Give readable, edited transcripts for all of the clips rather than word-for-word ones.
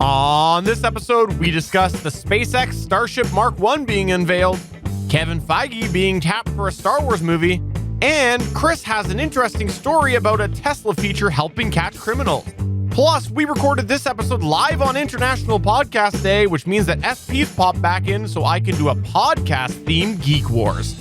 On this episode, we discuss the SpaceX Starship Mark 1 being unveiled, Kevin Fiege being tapped for a Star Wars movie, and Chris has an interesting story about a Tesla feature helping catch criminals. Plus, we recorded this episode live on International Podcast Day, which means that SP's popped back in so I can do a podcast-themed Geek Wars.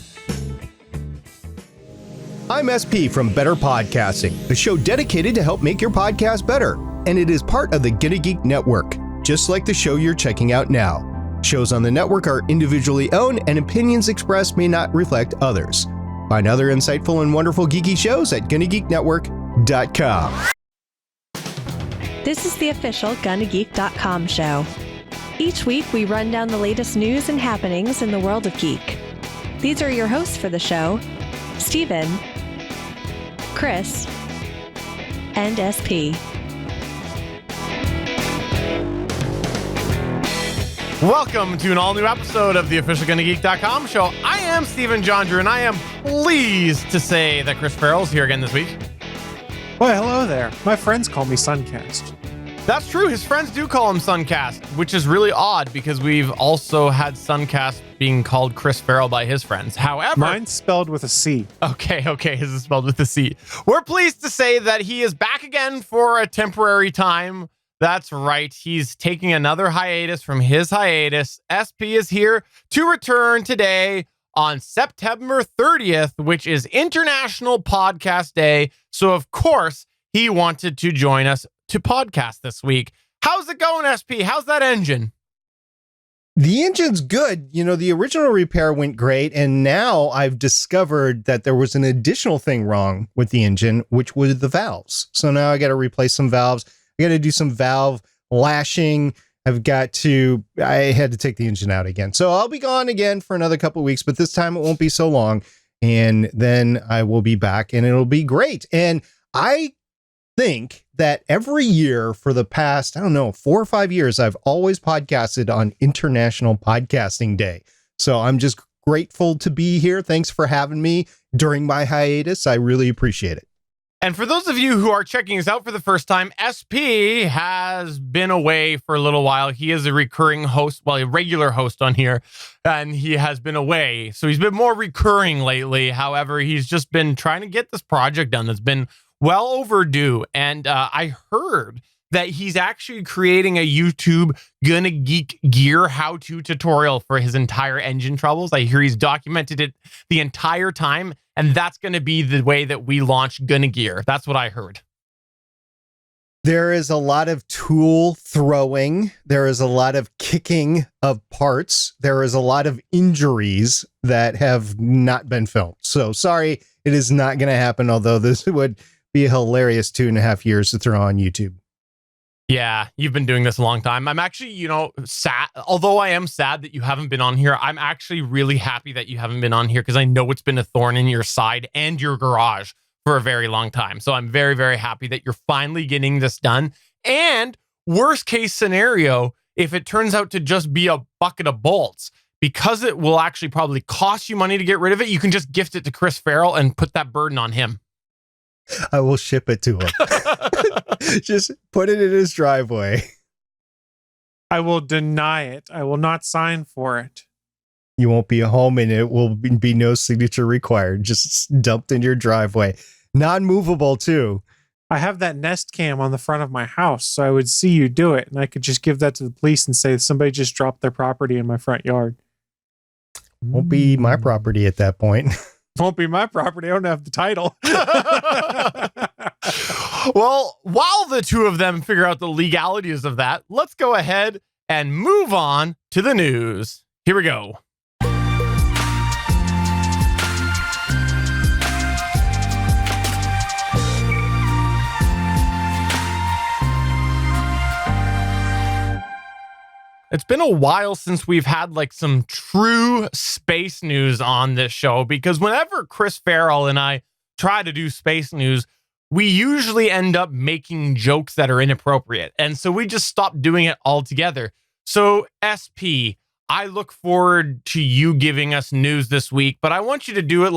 I'm SP from Better Podcasting, a show dedicated to help make your podcast better. And it is part of the Get a Geek network, just like the show you're checking out now. Shows on the network are individually owned, and opinions expressed may not reflect others. Find other insightful and wonderful geeky shows at GonnaGeekNetwork.com. This is the official GonnaGeek.com show. Each week, we run down the latest news and happenings in the world of geek. These are your hosts for the show, Steven, Chris, and SP. Welcome to an all-new episode of the official GonnaGeek.com show. I am Steven Jondrew, and I am pleased to say that Chris Farrell's here again this week. Well, hello there. My friends call me Suncast. That's true. His friends do call him Suncast, which is really odd because we've also had Suncast being called Chris Farrell by his friends. However, mine's spelled with a C. Okay. His is spelled with a C. We're pleased to say that he is back again for a temporary time. That's right. He's taking another hiatus from his hiatus. SP is here to return today on September 30th, which is International Podcast Day. So, of course, he wanted to join us to podcast this week. How's it going, SP? How's that engine? The engine's good. You know, the original repair went great, and now I've discovered that there was an additional thing wrong with the engine, which was the valves. So now I got to replace some valves. I got to do some valve lashing. I had to take the engine out again. So I'll be gone again for another couple of weeks, but this time it won't be so long. And then I will be back and it'll be great. And I think that every year for the past, 4 or 5 years, I've always podcasted on International Podcasting Day. So I'm just grateful to be here. Thanks for having me during my hiatus. I really appreciate it. And for those of you who are checking us out for the first time, SP has been away for a little while. He is a recurring host, a regular host on here, and he has been away. So he's been more recurring lately. However, he's just been trying to get this project done that's been well overdue. And I heard that he's actually creating a YouTube Gonna Geek Gear how-to tutorial for his entire engine troubles. I hear he's documented it the entire time, and that's going to be the way that we launch Gonna Gear. That's what I heard. There is a lot of tool throwing. There is a lot of kicking of parts. There is a lot of injuries that have not been filmed. So sorry, it is not going to happen, although this would be a hilarious 2.5 years to throw on YouTube. Yeah, you've been doing this a long time. I'm actually, sad. Although I am sad that you haven't been on here, I'm actually really happy that you haven't been on here because I know it's been a thorn in your side and your garage for a very long time. So I'm very, very happy that you're finally getting this done. And worst case scenario, if it turns out to just be a bucket of bolts, because it will actually probably cost you money to get rid of it, you can just gift it to Chris Farrell and put that burden on him. I will ship it to him. Just put it in his driveway. I will deny it. I will not sign for it. You won't be home and it will be no signature required. Just dumped in your driveway. Non-movable too. I have that Nest Cam on the front of my house, so I would see you do it, and I could just give that to the police and say somebody just dropped their property in my front yard. Won't be my property at that point. Won't be my property. I don't have the title. Well, while the two of them figure out the legalities of that, let's go ahead and move on to the news. Here we go. It's been a while since we've had some true space news on this show, because whenever Chris Farrell and I try to do space news, we usually end up making jokes that are inappropriate. And so we just stopped doing it altogether. So SP, I look forward to you giving us news this week, but I want you to do it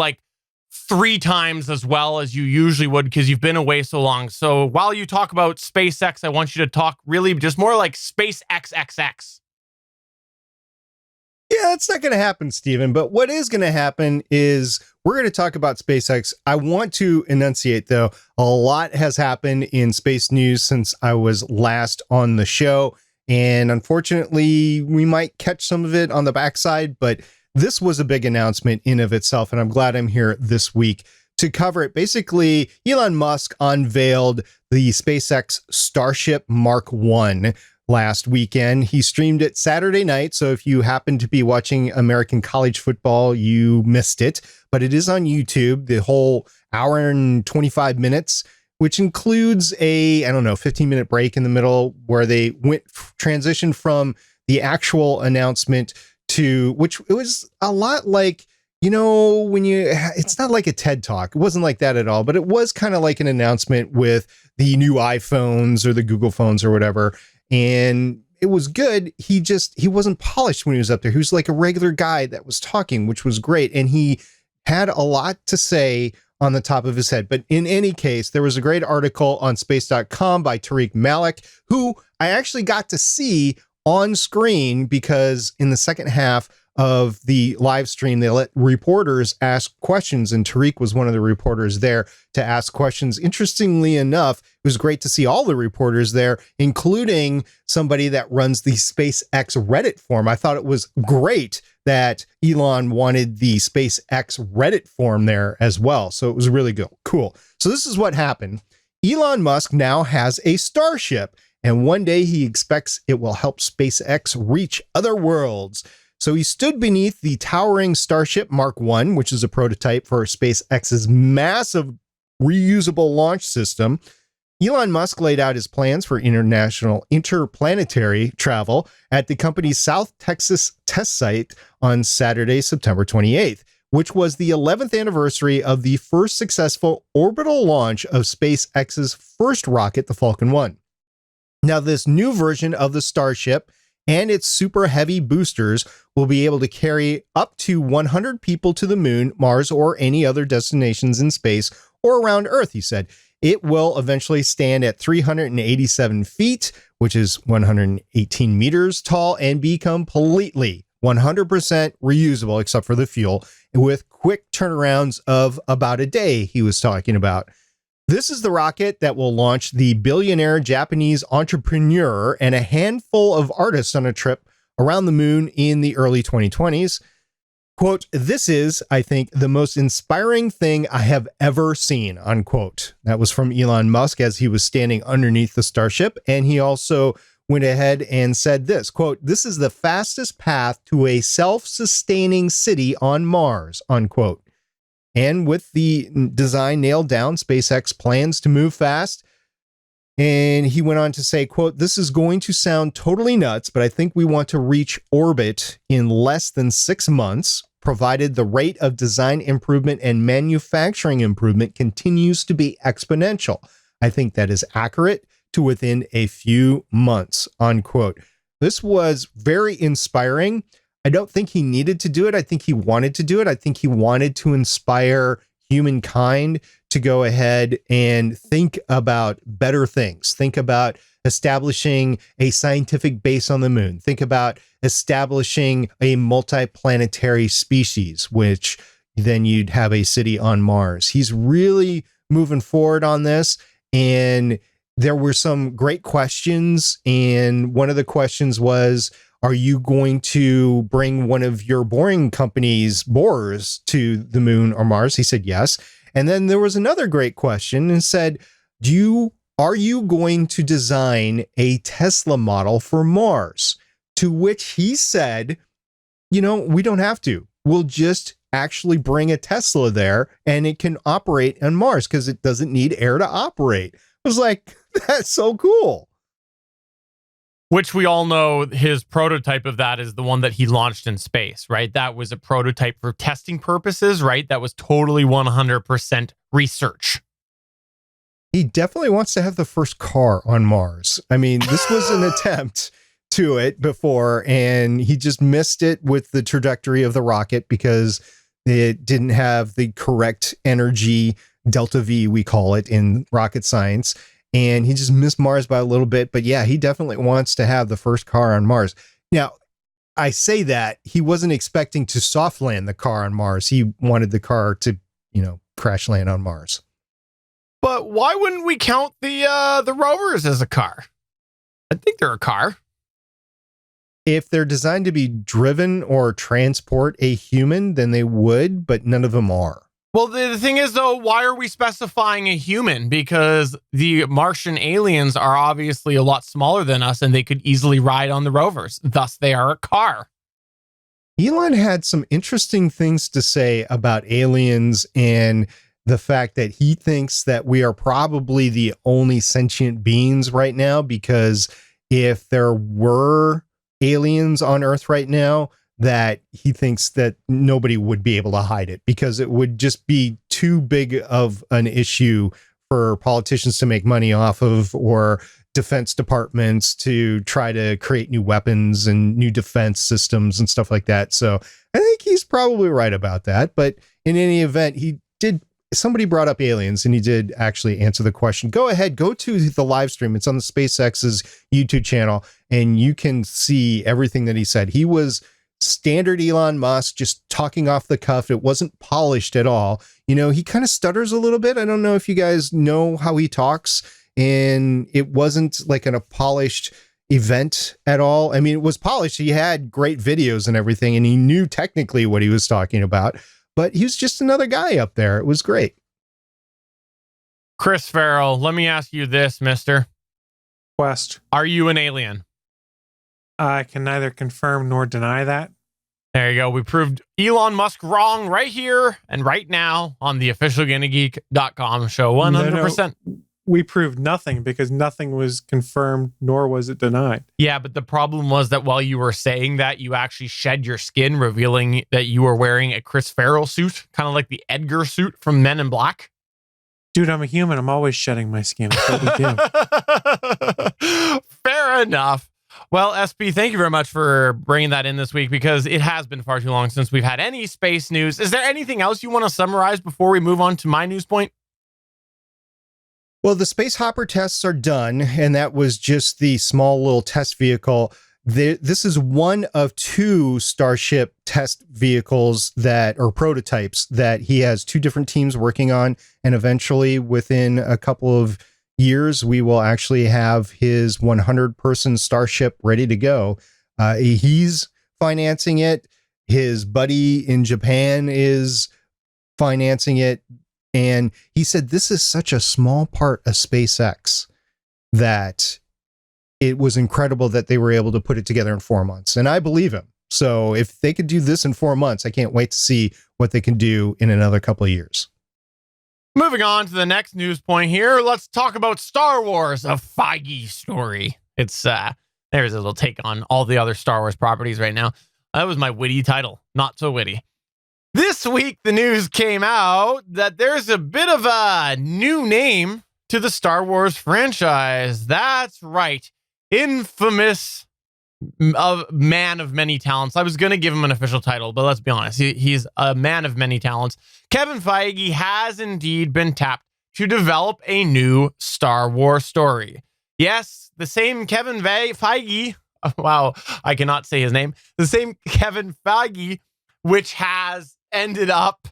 3 times as well as you usually would because you've been away so long. So while you talk about SpaceX, I want you to talk really just more like SpaceXXX. Yeah, that's not going to happen, Stephen. But what is going to happen is we're going to talk about SpaceX. I want to enunciate, though, a lot has happened in space news since I was last on the show. And unfortunately, we might catch some of it on the backside, but this was a big announcement in of itself. And I'm glad I'm here this week to cover it. Basically, Elon Musk unveiled the SpaceX Starship Mark 1 last weekend. He streamed it Saturday night. So if you happen to be watching American college football, you missed it, but it is on YouTube, the whole hour and 25 minutes, which includes a, 15-minute break in the middle where they transitioned from the actual announcement to, which it was a lot like, it's not like a TED Talk. It wasn't like that at all, but it was kind of like an announcement with the new iPhones or the Google phones or whatever. And it was good. He wasn't polished when he was up there. He was like a regular guy that was talking, which was great. And he had a lot to say on the top of his head. But in any case, there was a great article on space.com by Tariq Malik, who I actually got to see on screen because in the second half of the live stream, they let reporters ask questions, and Tariq was one of the reporters there to ask questions. Interestingly enough, it was great to see all the reporters there, including somebody that runs the SpaceX Reddit forum. I thought it was great that Elon wanted the SpaceX Reddit forum there as well. So it was really good. Cool. So this is what happened. Elon Musk now has a Starship, and one day he expects it will help SpaceX reach other worlds. So he stood beneath the towering Starship Mark 1, which is a prototype for SpaceX's massive reusable launch system. Elon Musk laid out his plans for international interplanetary travel at the company's South Texas test site on Saturday, September 28th, which was the 11th anniversary of the first successful orbital launch of SpaceX's first rocket, the Falcon 1. Now, this new version of the Starship and its super heavy boosters will be able to carry up to 100 people to the moon, Mars, or any other destinations in space or around Earth, he said. It will eventually stand at 387 feet, which is 118 meters tall, and be completely 100% reusable, except for the fuel, with quick turnarounds of about a day, he was talking about. This is the rocket that will launch the billionaire Japanese entrepreneur and a handful of artists on a trip around the moon in the early 2020s. Quote, "This is, I think, the most inspiring thing I have ever seen," unquote. That was from Elon Musk as he was standing underneath the Starship. And he also went ahead and said this, quote, "This is the fastest path to a self-sustaining city on Mars," unquote. And with the design nailed down, SpaceX plans to move fast. And he went on to say, quote, "This is going to sound totally nuts, but I think we want to reach orbit in less than 6 months, provided the rate of design improvement and manufacturing improvement continues to be exponential. I think that is accurate to within a few months," unquote. This was very inspiring. I don't think he needed to do it. I think he wanted to do it. I think he wanted to inspire humankind to go ahead and think about better things. Think about establishing a scientific base on the moon. Think about establishing a multiplanetary species, which then you'd have a city on Mars. He's really moving forward on this. And there were some great questions. And one of the questions was, are you going to bring one of your boring company's borers to the moon or Mars? He said yes. And then there was another great question and said, are you going to design a Tesla model for Mars? To which he said, we don't have to. We'll just actually bring a Tesla there and it can operate on Mars because it doesn't need air to operate. I was like, that's so cool. Which we all know his prototype of that is the one that he launched in space, right? That was a prototype for testing purposes, right? That was totally 100% research. He definitely wants to have the first car on Mars. I mean, this was an attempt to it before, and he just missed it with the trajectory of the rocket because It didn't have the correct energy, delta V, we call it in rocket science. And he just missed Mars by a little bit. But yeah, he definitely wants to have the first car on Mars. Now, I say that he wasn't expecting to soft land the car on Mars. He wanted the car to, crash land on Mars. But why wouldn't we count the rovers as a car? I think they're a car. If they're designed to be driven or transport a human, then they would, but none of them are. Well, the thing is, though, why are we specifying a human? Because the Martian aliens are obviously a lot smaller than us, and they could easily ride on the rovers. Thus, they are a car. Elon had some interesting things to say about aliens and the fact that he thinks that we are probably the only sentient beings right now, because if there were aliens on Earth right now, that he thinks that nobody would be able to hide it, because it would just be too big of an issue for politicians to make money off of, or defense departments to try to create new weapons and new defense systems and stuff like that. So I think he's probably right about that. But in any event, somebody brought up aliens, and he did actually answer the question. Go ahead, go to the live stream. It's on the SpaceX's YouTube channel, and you can see everything that he said. He was standard Elon Musk, just talking off the cuff. It wasn't polished at all. He kind of stutters a little bit. I don't know if you guys know how he talks, and it wasn't like a polished event at all. I mean, it was polished. He had great videos and everything, and he knew technically what he was talking about, but he was just another guy up there. It was great. Chris Farrell, let me ask you this, mister. Quest. Are you an alien? I can neither confirm nor deny that. There you go. We proved Elon Musk wrong right here and right now on the official GonnaGeek.com show. 100%. No, we proved nothing, because nothing was confirmed nor was it denied. Yeah, but the problem was that while you were saying that, you actually shed your skin, revealing that you were wearing a Chris Farrell suit, kind of like the Edgar suit from Men in Black. Dude, I'm a human. I'm always shedding my skin. That's what we do. Fair enough. Well, SP, thank you very much for bringing that in this week, because it has been far too long since we've had any space news. Is there anything else you want to summarize before we move on to my news point? Well, the space hopper tests are done, and that was just the small little test vehicle. This is one of two Starship test vehicles or prototypes that he has two different teams working on, and eventually within a couple of years, we will actually have his 100-person Starship ready to go. He's financing it. His buddy in Japan is financing it. And he said this is such a small part of SpaceX that it was incredible that they were able to put it together in 4 months. And I believe him. So if they could do this in 4 months, I can't wait to see what they can do in another couple of years. Moving on to the next news point here, let's talk about Star Wars, a Feige story. It's there's a little take on all the other Star Wars properties right now. That was my witty title, not so witty. This week, the news came out that there's a bit of a new name to the Star Wars franchise. That's right. Infamous man of many talents. I was going to give him an official title, but let's be honest. He's a man of many talents. Kevin Fiege has indeed been tapped to develop a new Star Wars story. Yes, the same Kevin Feige. Wow, I cannot say his name. The same Kevin Feige, which has ended up.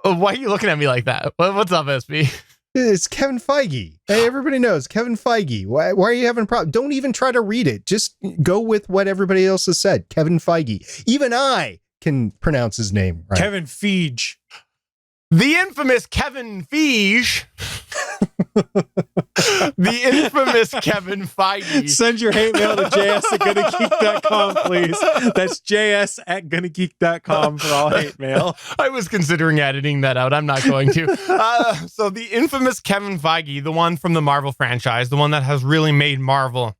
Why are you looking at me like that? What's up, SP? It's Kevin Feige. Hey, everybody knows Kevin Feige. Why are you having a problem? Don't even try to read it. Just go with what everybody else has said. Kevin Feige. Even I can pronounce his name right. Kevin Fiege. The infamous Kevin Fiege. The infamous Kevin Feige. Send your hate mail to js@gonnageek.com, please. That's js@gonnageek.com for all hate mail. I was considering editing that out. I'm not going to. So the infamous Kevin Feige, the one from the Marvel franchise, the one that has really made Marvel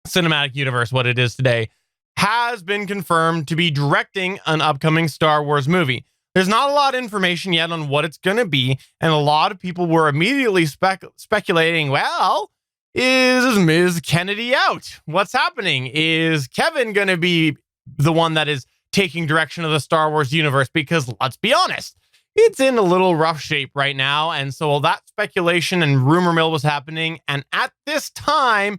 Cinematic Universe what it is today, has been confirmed to be directing an upcoming Star Wars movie. There's not a lot of information yet on what it's going to be, and a lot of people were immediately speculating, well, is Ms. Kennedy out? What's happening? Is Kevin going to be the one that is taking direction of the Star Wars universe, because let's be honest, it's in a little rough shape right now. And so all that speculation and rumor mill was happening. And at this time,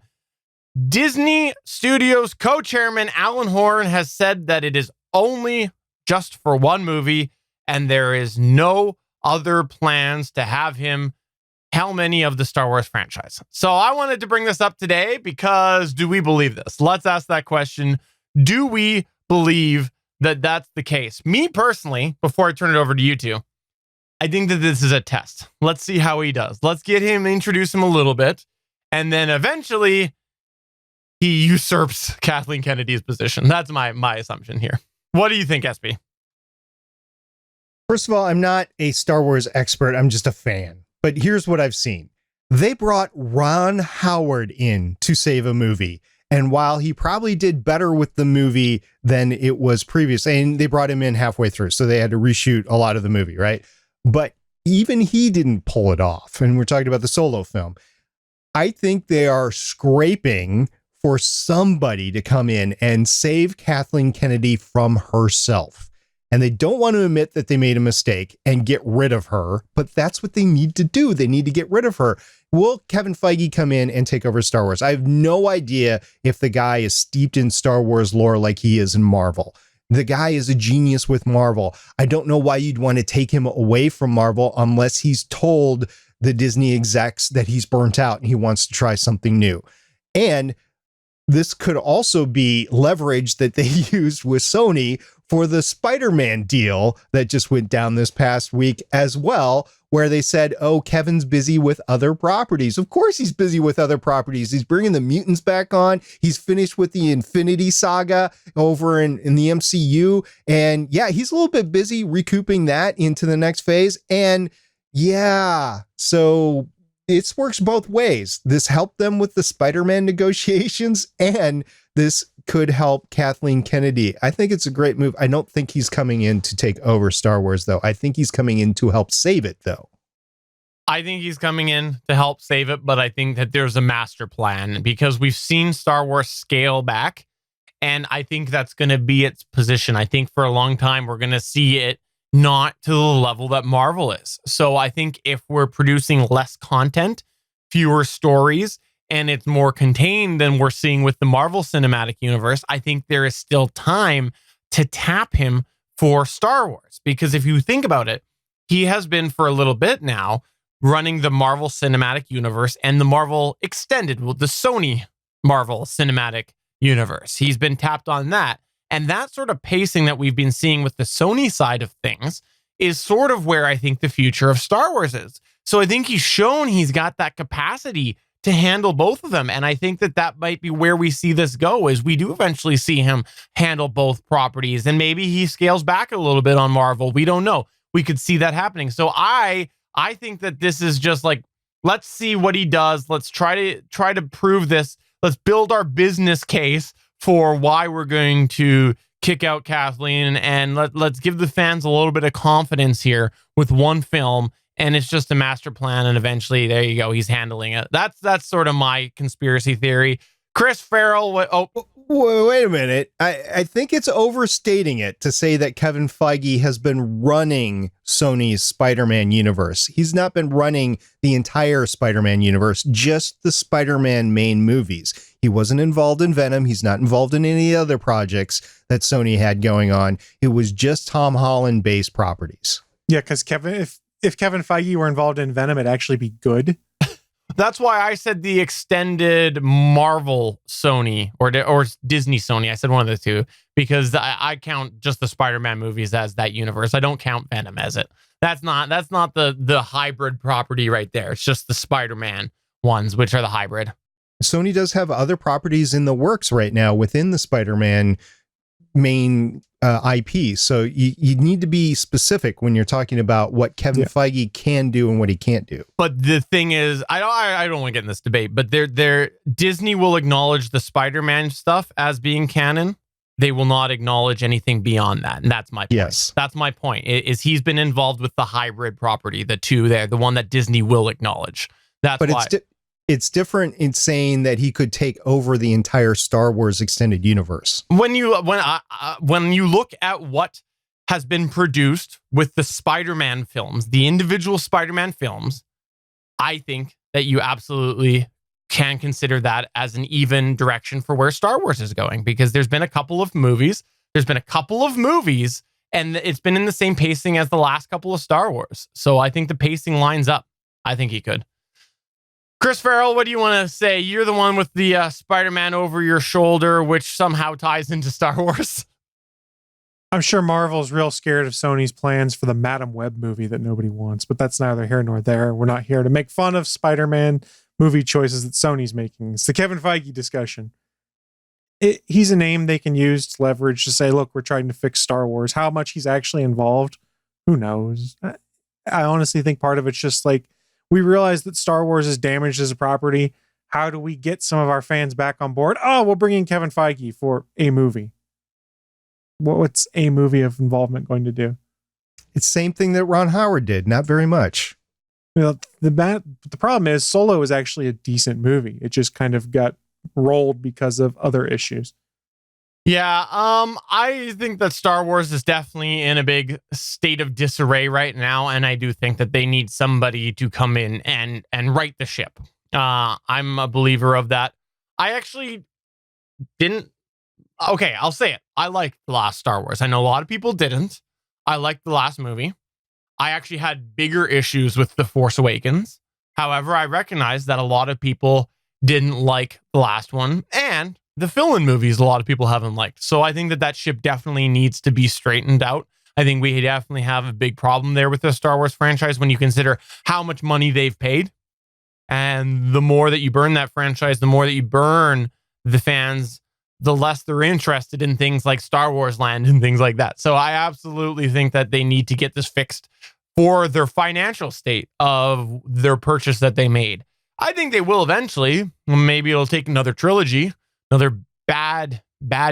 Disney Studios co-chairman Alan Horn has said that it is only just for one movie, and there is no other plans to have him helm any of the Star Wars franchise. So I wanted to bring this up today because do we believe this? Let's ask that question. Do we believe that that's the case? Me personally, before I turn it over to you two, I think that this is a test. Let's see how he does. Let's get him, introduce him a little bit, and then eventually he usurps Kathleen Kennedy's position. That's my assumption here. What do you think, SP? First of all, I'm not a Star Wars expert. I'm just a fan. But here's what I've seen. They brought Ron Howard in to save a movie. And while he probably did better with the movie than it was previous, and they brought him in halfway through, so they had to reshoot a lot of the movie, right? But even he didn't pull it off. And we're talking about the Solo film. I think they are scraping for somebody to come in and save Kathleen Kennedy from herself. And they don't want to admit that they made a mistake and get rid of her, but that's what they need to do. They need to get rid of her. Will Kevin Feige come in and take over Star Wars? I have no idea if the guy is steeped in Star Wars lore like he is in Marvel. The guy is a genius with Marvel. I don't know why you'd want to take him away from Marvel unless he's told the Disney execs that he's burnt out and he wants to try something new. And this could also be leverage that they used with Sony for the Spider-Man deal that just went down this past week as well, where they said, oh, Kevin's busy with other properties. Of course he's busy with other properties. He's bringing the mutants back on. He's finished with the Infinity Saga over in the MCU. And yeah, he's a little bit busy recouping that into the next phase. And yeah, so it works both ways. This helped them with the Spider-Man negotiations, and this could help Kathleen Kennedy. I think it's a great move. I don't think he's coming in to take over Star Wars, though. I think he's coming in to help save it, though. I think he's coming in to help save it, but I think that there's a master plan because we've seen Star Wars scale back, and I think that's going to be its position. I think for a long time, we're going to see it not to the level that Marvel is. So I think if we're producing less content, fewer stories, and it's more contained than we're seeing with the Marvel Cinematic Universe, I think there is still time to tap him for Star Wars. Because if you think about it, he has been for a little bit now running the Marvel Cinematic Universe and the Marvel Extended, well, the Sony Marvel Cinematic Universe. He's been tapped on that. And that sort of pacing that we've been seeing with the Sony side of things is sort of where I think the future of Star Wars is. So I think he's shown he's got that capacity to handle both of them. And I think that that might be where we see this go, is we do eventually see him handle both properties. And maybe he scales back a little bit on Marvel. We don't know. We could see that happening. So I think that this is just like, let's see what he does. Let's try to prove this. Let's build our business case for why we're going to kick out Kathleen, and let's give the fans a little bit of confidence here with one film, and it's just a master plan, and eventually, there you go, he's handling it. That's sort of my conspiracy theory. Chris Farrell, wait a minute. I think it's overstating it to say that Kevin Feige has been running Sony's Spider-Man universe. He's not been running the entire Spider-Man universe, just the Spider-Man main movies. He wasn't involved in Venom. He's not involved in any other projects that Sony had going on. It was just Tom Holland-based properties. Yeah, because if Kevin Feige were involved in Venom, it'd actually be good. That's why I said the extended Marvel Sony or Disney Sony. I said one of the two because I count just the Spider-Man movies as that universe. I don't count Venom as it. That's not the hybrid property right there. It's just the Spider-Man ones, which are the hybrid. Sony does have other properties in the works right now within the Spider-Man main IP. So you need to be specific when you're talking about what Kevin Feige can do and what he can't do. But the thing is, I don't want to get in this debate, but Disney will acknowledge the Spider-Man stuff as being canon. They will not acknowledge anything beyond that. And that's my point. Yes. That's my point, is he's been involved with the hybrid property, the two there, the one that Disney will acknowledge. That's why. It's different in saying that he could take over the entire Star Wars extended universe. When you look at what has been produced with the Spider-Man films, the individual Spider-Man films, I think that you absolutely can consider that as an even direction for where Star Wars is going, because there's been a couple of movies, and it's been in the same pacing as the last couple of Star Wars. So I think the pacing lines up. I think he could. Chris Farrell, what do you want to say? You're the one with the Spider-Man over your shoulder, which somehow ties into Star Wars. I'm sure Marvel's real scared of Sony's plans for the Madam Web movie that nobody wants, but that's neither here nor there. We're not here to make fun of Spider-Man movie choices that Sony's making. It's the Kevin Feige discussion. He's a name they can use to leverage to say, look, we're trying to fix Star Wars. How much he's actually involved, who knows? I honestly think part of it's just like, we realize that Star Wars is damaged as a property. How do we get some of our fans back on board? Oh, we'll bring in Kevin Feige for a movie. What's a movie of involvement going to do? It's the same thing that Ron Howard did. Not very much. Well, the problem is Solo is actually a decent movie. It just kind of got rolled because of other issues. Yeah, I think that Star Wars is definitely in a big state of disarray right now, and I do think that they need somebody to come in and right the ship. I'm a believer of that. I actually didn't. Okay, I'll say it. I liked the last Star Wars. I know a lot of people didn't. I liked the last movie. I actually had bigger issues with The Force Awakens. However, I recognize that a lot of people didn't like the last one, and the fill-in movies a lot of people haven't liked. So I think that ship definitely needs to be straightened out. I think we definitely have a big problem there with the Star Wars franchise when you consider how much money they've paid. And the more that you burn that franchise, the more that you burn the fans, the less they're interested in things like Star Wars Land and things like that. So I absolutely think that they need to get this fixed for their financial state of their purchase that they made. I think they will eventually. Maybe it'll take another trilogy. Another bad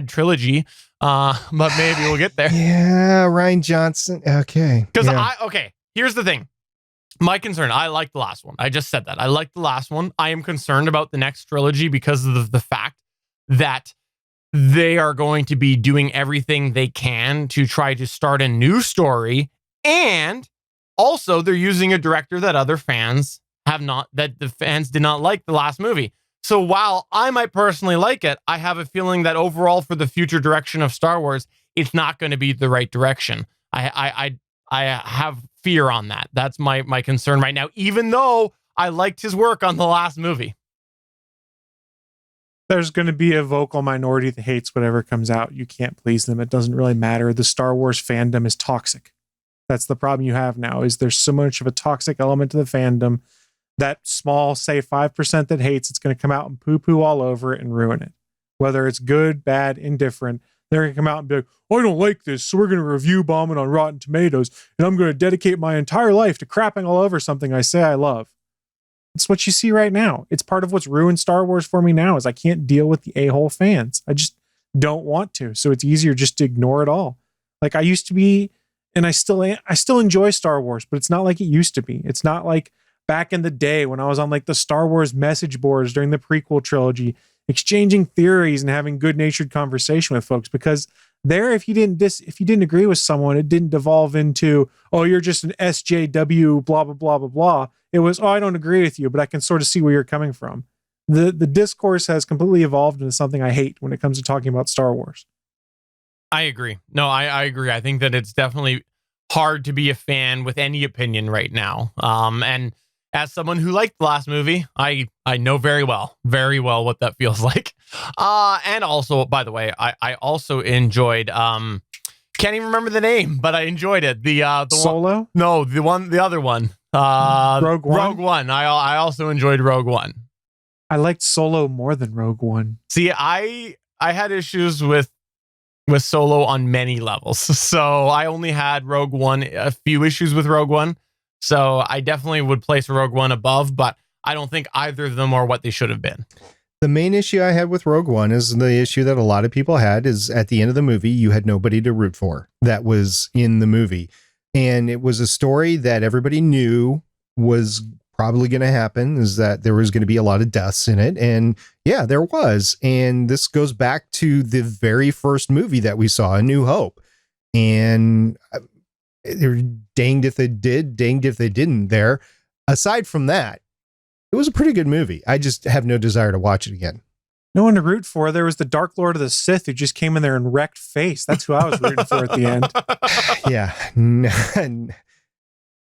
trilogy, but maybe we'll get there. Yeah, Rian Johnson. Okay. Because here's the thing. My concern, I like the last one. I just said that. I like the last one. I am concerned about the next trilogy because of the fact that they are going to be doing everything they can to try to start a new story. And also they're using a director that other fans that the fans did not like the last movie. So while I might personally like it, I have a feeling that overall for the future direction of Star Wars, it's not going to be the right direction. I have fear on that. That's my concern right now, even though I liked his work on the last movie. There's going to be a vocal minority that hates whatever comes out. You can't please them. It doesn't really matter. The Star Wars fandom is toxic. That's the problem you have now, is there's so much of a toxic element to the fandom. That small, say 5% that hates, it's going to come out and poo-poo all over it and ruin it. Whether it's good, bad, indifferent, they're going to come out and be like, I don't like this, so we're going to review bomb it on Rotten Tomatoes, and I'm going to dedicate my entire life to crapping all over something I say I love. It's what you see right now. It's part of what's ruined Star Wars for me now, is I can't deal with the a-hole fans. I just don't want to, so it's easier just to ignore it all. Like I used to be, and I still enjoy Star Wars, but it's not like it used to be. It's not like back in the day when I was on like the Star Wars message boards during the prequel trilogy, exchanging theories and having good-natured conversation with folks, because there, if you didn't agree with someone, it didn't devolve into, oh, you're just an SJW, blah, blah, blah, blah, blah. It was, oh, I don't agree with you, but I can sort of see where you're coming from. The discourse has completely evolved into something I hate when it comes to talking about Star Wars. I agree. No, I agree. I think that it's definitely hard to be a fan with any opinion right now. And as someone who liked the last movie, I know very well what that feels like. And also, by the way, I also enjoyed, can't even remember the name, but I enjoyed it. The Solo? One, no, the other one. Rogue One? Rogue One. I also enjoyed Rogue One. I liked Solo more than Rogue One. See, I had issues with Solo on many levels. So I only had Rogue One, a few issues with Rogue One. So I definitely would place Rogue One above, but I don't think either of them are what they should have been. The main issue I had with Rogue One is the issue that a lot of people had, is at the end of the movie, you had nobody to root for that was in the movie. And it was a story that everybody knew was probably going to happen is that there was going to be a lot of deaths in it. And yeah, there was. And this goes back to the very first movie that we saw, A New Hope. And they're danged if they did, danged if they didn't there. Aside from that, it was a pretty good movie. I just have no desire to watch it again. No one to root for. There was the Dark Lord of the Sith who just came in there and wrecked face. That's who I was rooting for at the end. Yeah.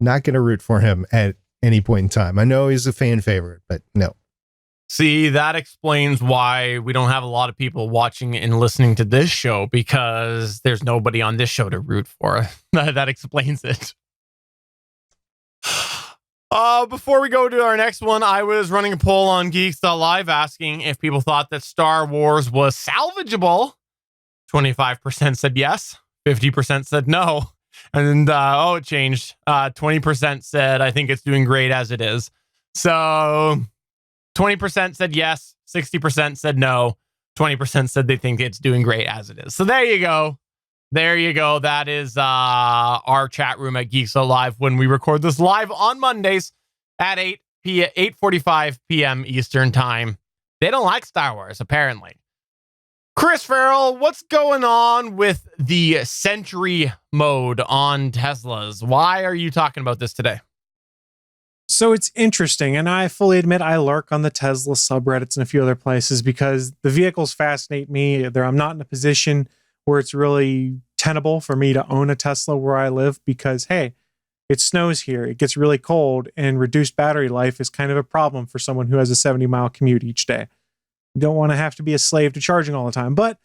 Not going to root for him at any point in time. I know he's a fan favorite, but no. See, that explains why we don't have a lot of people watching and listening to this show, because there's nobody on this show to root for. That explains it. Before we go to our next one, I was running a poll on Geeks.live asking if people thought that Star Wars was salvageable. 25% said yes. 50% said no. And it changed. 20% said, I think it's doing great as it is. So 20% said yes. 60% said no. 20% said they think it's doing great as it is. So there you go. There you go. That is our chat room at Geeks Live when we record this live on Mondays at 8:45 p.m. Eastern Time. They don't like Star Wars, apparently. Chris Farrell, what's going on with the Sentry mode on Teslas? Why are you talking about this today? So it's interesting, and I fully admit I lurk on the Tesla subreddits and a few other places because the vehicles fascinate me. I'm not in a position where it's really tenable for me to own a Tesla where I live because, hey, it snows here, it gets really cold, and reduced battery life is kind of a problem for someone who has a 70-mile commute each day. You don't want to have to be a slave to charging all the time. But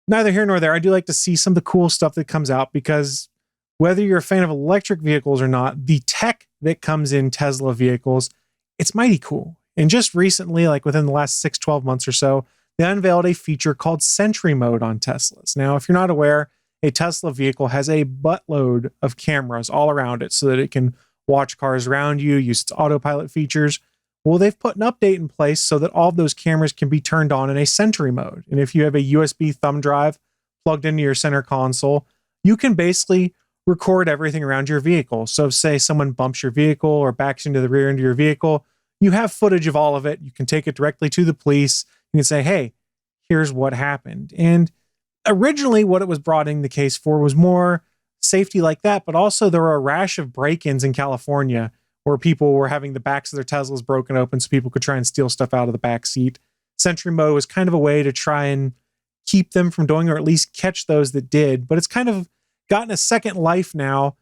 neither here nor there, I do like to see some of the cool stuff that comes out because whether you're a fan of electric vehicles or not, the tech that comes in Tesla vehicles, it's mighty cool. And just recently, like within the last 6-12 months or so, they unveiled a feature called Sentry mode on Teslas. Now, if you're not aware, a Tesla vehicle has a buttload of cameras all around it so that it can watch cars around you, use its autopilot features. Well, they've put an update in place so that all of those cameras can be turned on in a Sentry mode. And if you have a USB thumb drive plugged into your center console, you can basically record everything around your vehicle. So say someone bumps your vehicle or backs into the rear end of your vehicle, you have footage of all of it. You can take it directly to the police. You can say, hey, here's what happened. And originally what it was brought in the case for was more safety like that, but also there were a rash of break-ins in California where people were having the backs of their Teslas broken open so people could try and steal stuff out of the back seat. Sentry mode was kind of a way to try and keep them from doing, or at least catch those that did. But it's kind of gotten a second life now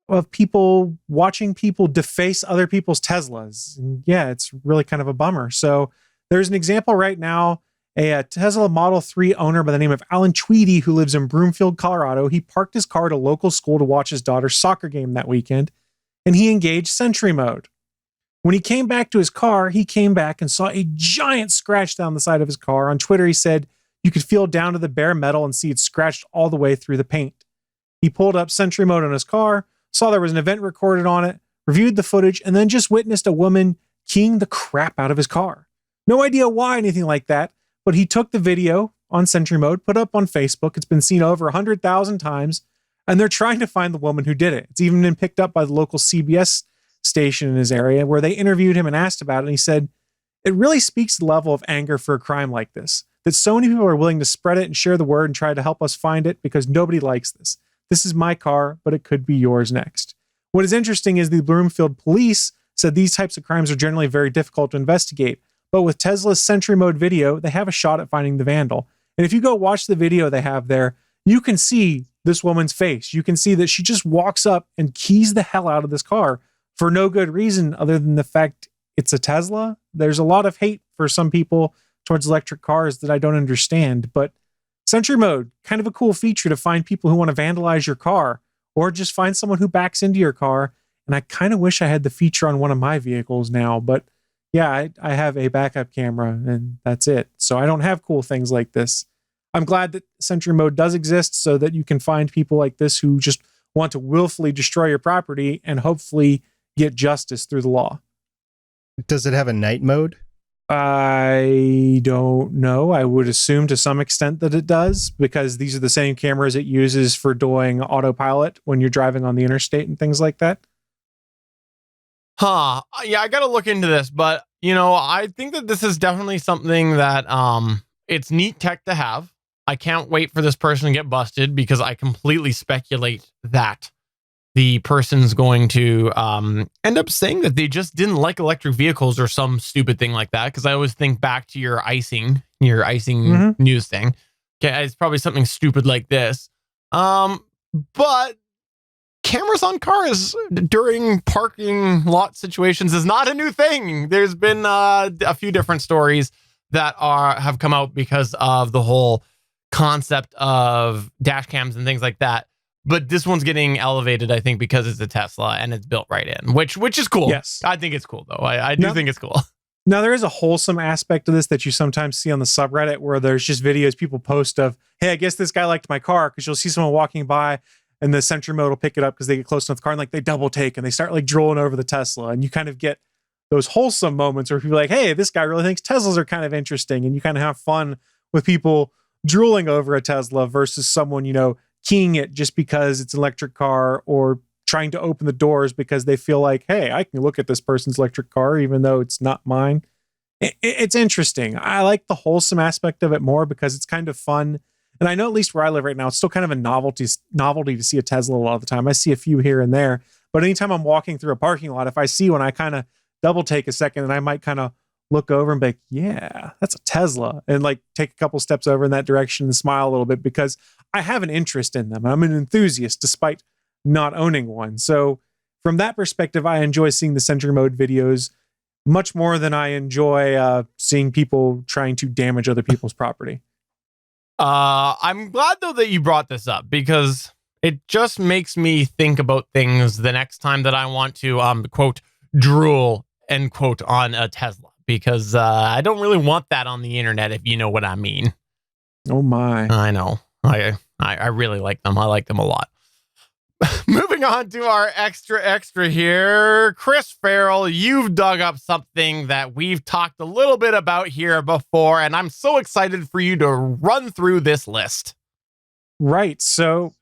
of people watching people deface other people's Teslas. And yeah, it's really kind of a bummer. So there's an example right now, a Tesla Model 3 owner by the name of Alan Tweedy, who lives in Broomfield, Colorado. He parked his car at a local school to watch his daughter's soccer game that weekend, and he engaged Sentry mode. When he came back to his car, he came back and saw a giant scratch down the side of his car. On Twitter, he said you could feel down to the bare metal and see it scratched all the way through the paint. He pulled up Sentry mode on his car, saw there was an event recorded on it, reviewed the footage, and then just witnessed a woman keying the crap out of his car. No idea why, anything like that, but he took the video on Sentry mode, put it up on Facebook. It's been seen over 100,000 times, and they're trying to find the woman who did it. It's even been picked up by the local CBS station in his area where they interviewed him and asked about it. And he said, it really speaks to the level of anger for a crime like this, that so many people are willing to spread it and share the word and try to help us find it because nobody likes this. This is my car, but it could be yours next. What is interesting is the Bloomfield police said these types of crimes are generally very difficult to investigate. But with Tesla's Sentry mode video, they have a shot at finding the vandal. And if you go watch the video they have there, you can see this woman's face. You can see that she just walks up and keys the hell out of this car for no good reason other than the fact it's a Tesla. There's a lot of hate for some people towards electric cars that I don't understand. But Sentry mode, kind of a cool feature to find people who want to vandalize your car or just find someone who backs into your car. And I kind of wish I had the feature on one of my vehicles now, but yeah, I have a backup camera and that's it. So I don't have cool things like this. I'm glad that Sentry mode does exist so that you can find people like this who just want to willfully destroy your property and hopefully get justice through the law. Does it have a night mode? I don't know. I would assume to some extent that it does because these are the same cameras it uses for doing autopilot when you're driving on the interstate and things like that. Yeah, I got to look into this, but I think that this is definitely something that it's neat tech to have. I can't wait for this person to get busted because I completely speculate that the person's going to end up saying that they just didn't like electric vehicles or some stupid thing like that. Because I always think back to your icing news thing. Okay, it's probably something stupid like this. But cameras on cars during parking lot situations is not a new thing. There's been a few different stories that have come out because of the whole concept of dash cams and things like that. But this one's getting elevated, I think, because it's a Tesla and it's built right in, which is cool. Yes. I think it's cool, though. I do think it's cool. Now, there is a wholesome aspect to this that you sometimes see on the subreddit where there's just videos people post of, hey, I guess this guy liked my car, because you'll see someone walking by and the Sentry mode will pick it up because they get close enough to the car and like they double take and they start like drooling over the Tesla. And you kind of get those wholesome moments where people are like, hey, this guy really thinks Teslas are kind of interesting. And you kind of have fun with people drooling over a Tesla versus someone, keying it just because it's an electric car or trying to open the doors because they feel like, hey, I can look at this person's electric car even though it's not mine. It's interesting. I like the wholesome aspect of it more because it's kind of fun. And I know at least where I live right now, it's still kind of a novelty to see a Tesla a lot of the time. I see a few here and there, but anytime I'm walking through a parking lot, if I see one, I kind of double take a second and I might kind of look over and be like, yeah, that's a Tesla, and like take a couple steps over in that direction and smile a little bit because I have an interest in them. I'm an enthusiast despite not owning one. So from that perspective, I enjoy seeing the Sentry mode videos much more than I enjoy seeing people trying to damage other people's property. I'm glad though that you brought this up because it just makes me think about things the next time that I want to quote drool end quote on a Tesla, because I don't really want that on the internet, if you know what I mean. Oh my. I know. I really like them. I like them a lot. Moving on to our extra here. Chris Farrell, you've dug up something that we've talked a little bit about here before, and I'm so excited for you to run through this list. Right. So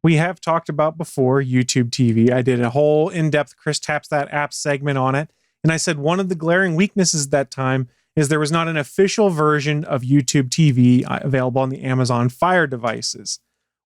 we have talked about before YouTube TV. I did a whole in-depth Chris Taps That App segment on it. And I said one of the glaring weaknesses at that time is there was not an official version of YouTube TV available on the Amazon Fire devices.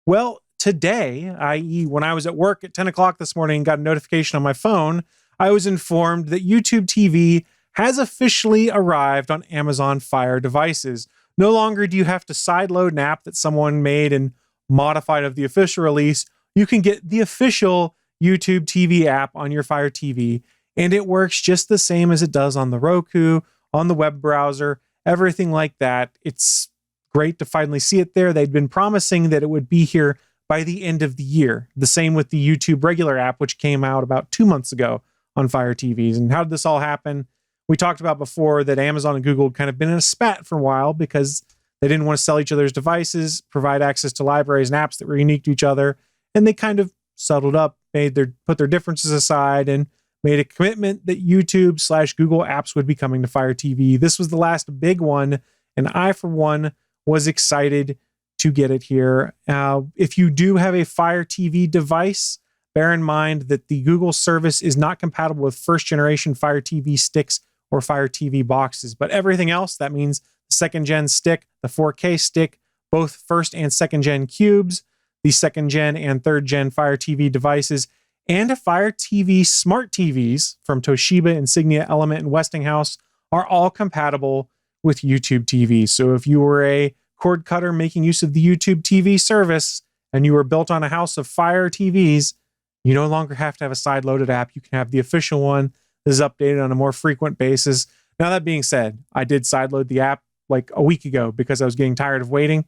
Well, today, i.e. when I was at work at 10 o'clock this morning and got a notification on my phone, I was informed that YouTube TV has officially arrived on Amazon Fire devices. No longer do you have to sideload an app that someone made and modified of the official release. You can get the official YouTube TV app on your Fire TV, and it works just the same as it does on the Roku, on the web browser, everything like that. It's great to finally see it there. They'd been promising that it would be here by the end of the year. The same with the YouTube regular app, which came out about 2 months ago on Fire TVs. And how did this all happen? We talked about before that Amazon and Google had kind of been in a spat for a while because they didn't want to sell each other's devices, provide access to libraries and apps that were unique to each other. And they kind of settled up, put their differences aside and made a commitment that YouTube/Google apps would be coming to Fire TV. This was the last big one, and I, for one, was excited to get it here. If you do have a Fire TV device, bear in mind that the Google service is not compatible with first-generation Fire TV sticks or Fire TV boxes, but everything else, that means the second-gen stick, the 4K stick, both first and second-gen cubes, the second-gen and third-gen Fire TV devices, and Fire TV smart TVs from Toshiba, Insignia, Element, and Westinghouse are all compatible with YouTube TV. So if you were a cord cutter making use of the YouTube TV service and you were built on a house of Fire TVs, you no longer have to have a side-loaded app. You can have the official one that is updated on a more frequent basis. Now, that being said, I did sideload the app like a week ago because I was getting tired of waiting.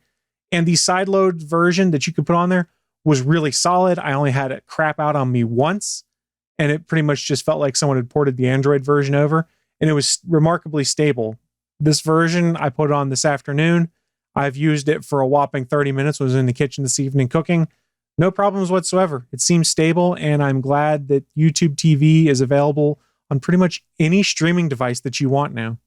And the sideload version that you could put on there was really solid. I only had it crap out on me once, and it pretty much just felt like someone had ported the Android version over, and it was remarkably stable. This version, I put it on this afternoon. I've used it for a whopping 30 minutes, was in the kitchen this evening cooking. No problems whatsoever. It seems stable, and I'm glad that YouTube TV is available on pretty much any streaming device that you want now.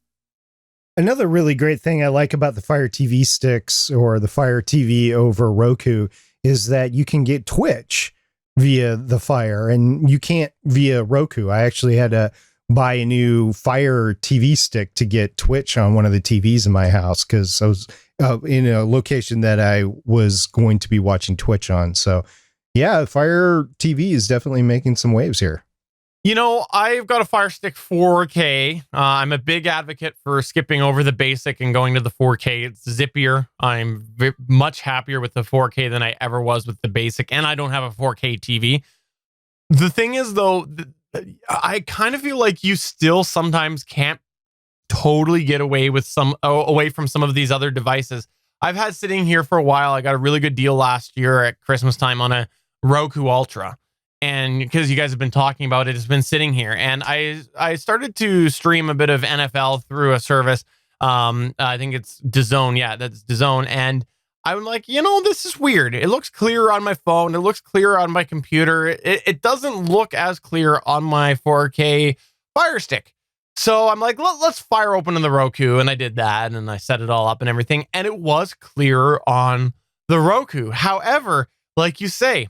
Another really great thing I like about the Fire TV sticks or the Fire TV over Roku is that you can get Twitch via the Fire, and you can't via Roku. I actually had to buy a new Fire TV stick to get Twitch on one of the TVs in my house because I was in a location that I was going to be watching Twitch on. So yeah, Fire TV is definitely making some waves here. You know, I've got a Fire Stick 4K. I'm a big advocate for skipping over the basic and going to the 4K. It's zippier. I'm much happier with the 4K than I ever was with the basic, and I don't have a 4K TV. The thing is, though, I kind of feel like you still sometimes can't totally get away from some of these other devices. I've had sitting here for a while. I got a really good deal last year at Christmas time on a Roku Ultra. And because you guys have been talking about it, it's been sitting here. And I started to stream a bit of NFL through a service. I think it's DAZN. Yeah, that's DAZN. And I'm like, this is weird. It looks clear on my phone. It looks clear on my computer. It doesn't look as clear on my 4K Fire Stick. So I'm like, let's fire open the Roku. And I did that. And I set it all up and everything. And it was clearer on the Roku. However, like you say,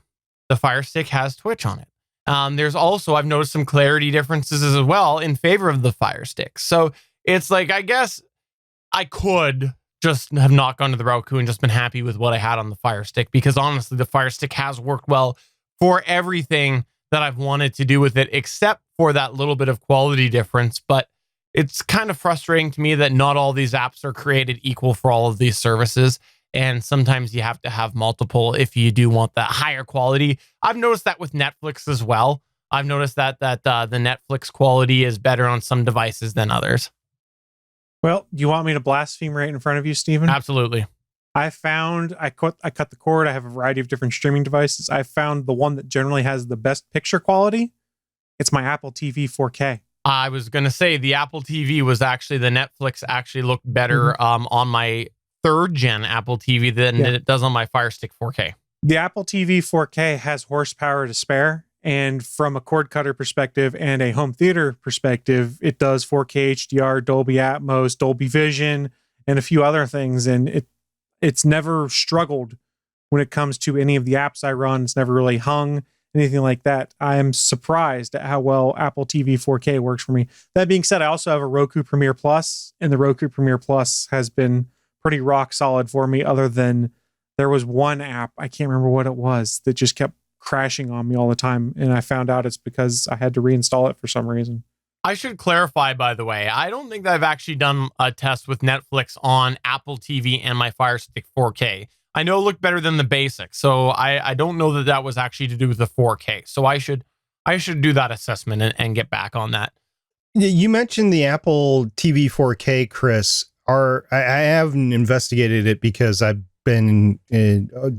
the Fire Stick has Twitch on it. There's also, I've noticed some clarity differences as well in favor of the Fire Stick. So it's like, I guess I could just have not gone to the Roku and just been happy with what I had on the Fire Stick, because honestly, the Fire Stick has worked well for everything that I've wanted to do with it, except for that little bit of quality difference. But it's kind of frustrating to me that not all these apps are created equal for all of these services. And sometimes you have to have multiple if you do want that higher quality. I've noticed that with Netflix as well. I've noticed that the Netflix quality is better on some devices than others. Well, do you want me to blaspheme right in front of you, Stephen? Absolutely. I cut the cord. I have a variety of different streaming devices. I found the one that generally has the best picture quality. It's my Apple TV 4K. I was going to say the Apple TV was actually, the Netflix actually looked better on my third gen Apple TV than it does on my Fire Stick 4K. The Apple TV 4K has horsepower to spare. And from a cord cutter perspective and a home theater perspective, it does 4K HDR, Dolby Atmos, Dolby Vision, and a few other things. And it's never struggled when it comes to any of the apps I run. It's never really hung, anything like that. I am surprised at how well Apple TV 4K works for me. That being said, I also have a Roku Premiere Plus, and the Roku Premiere Plus has been pretty rock solid for me, other than there was one app, I can't remember what it was, that just kept crashing on me all the time. And I found out it's because I had to reinstall it for some reason. I should clarify, by the way, I don't think that I've actually done a test with Netflix on Apple TV and my Fire Stick 4K. I know it looked better than the basic, so I don't know that was actually to do with the 4K. So I should do that assessment and get back on that. You mentioned the Apple TV 4K, Chris. I haven't investigated it because I've been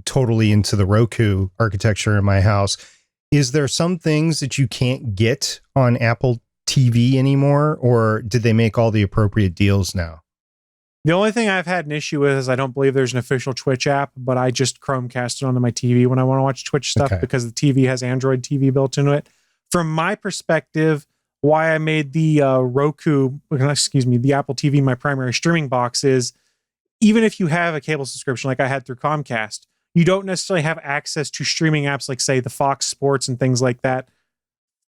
totally into the Roku architecture in my house. Is there some things that you can't get on Apple TV anymore, or did they make all the appropriate deals now? The only thing I've had an issue with is I don't believe there's an official Twitch app, but I just Chromecast it onto my TV when I want to watch Twitch stuff because the TV has Android TV built into it. From my perspective, why I made the the Apple TV my primary streaming box is, even if you have a cable subscription like I had through Comcast, you don't necessarily have access to streaming apps like, say, the Fox Sports and things like that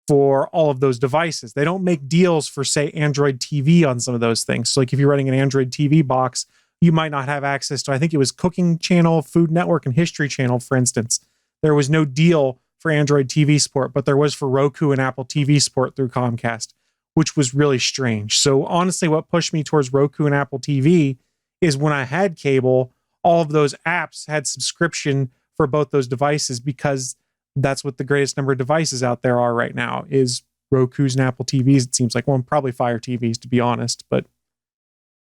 for all of those devices. They don't make deals for, say, Android TV on some of those things. So like if you're running an Android TV box, you might not have access to, I think it was Cooking Channel, Food Network, and History Channel, for instance. There was no deal for Android TV support, but there was for Roku and Apple TV support through Comcast, which was really strange. So honestly, what pushed me towards Roku and Apple TV is when I had cable, all of those apps had subscription for both those devices, because that's what the greatest number of devices out there are right now, is Roku's and Apple TVs. It seems like, well, probably Fire TVs, to be honest, but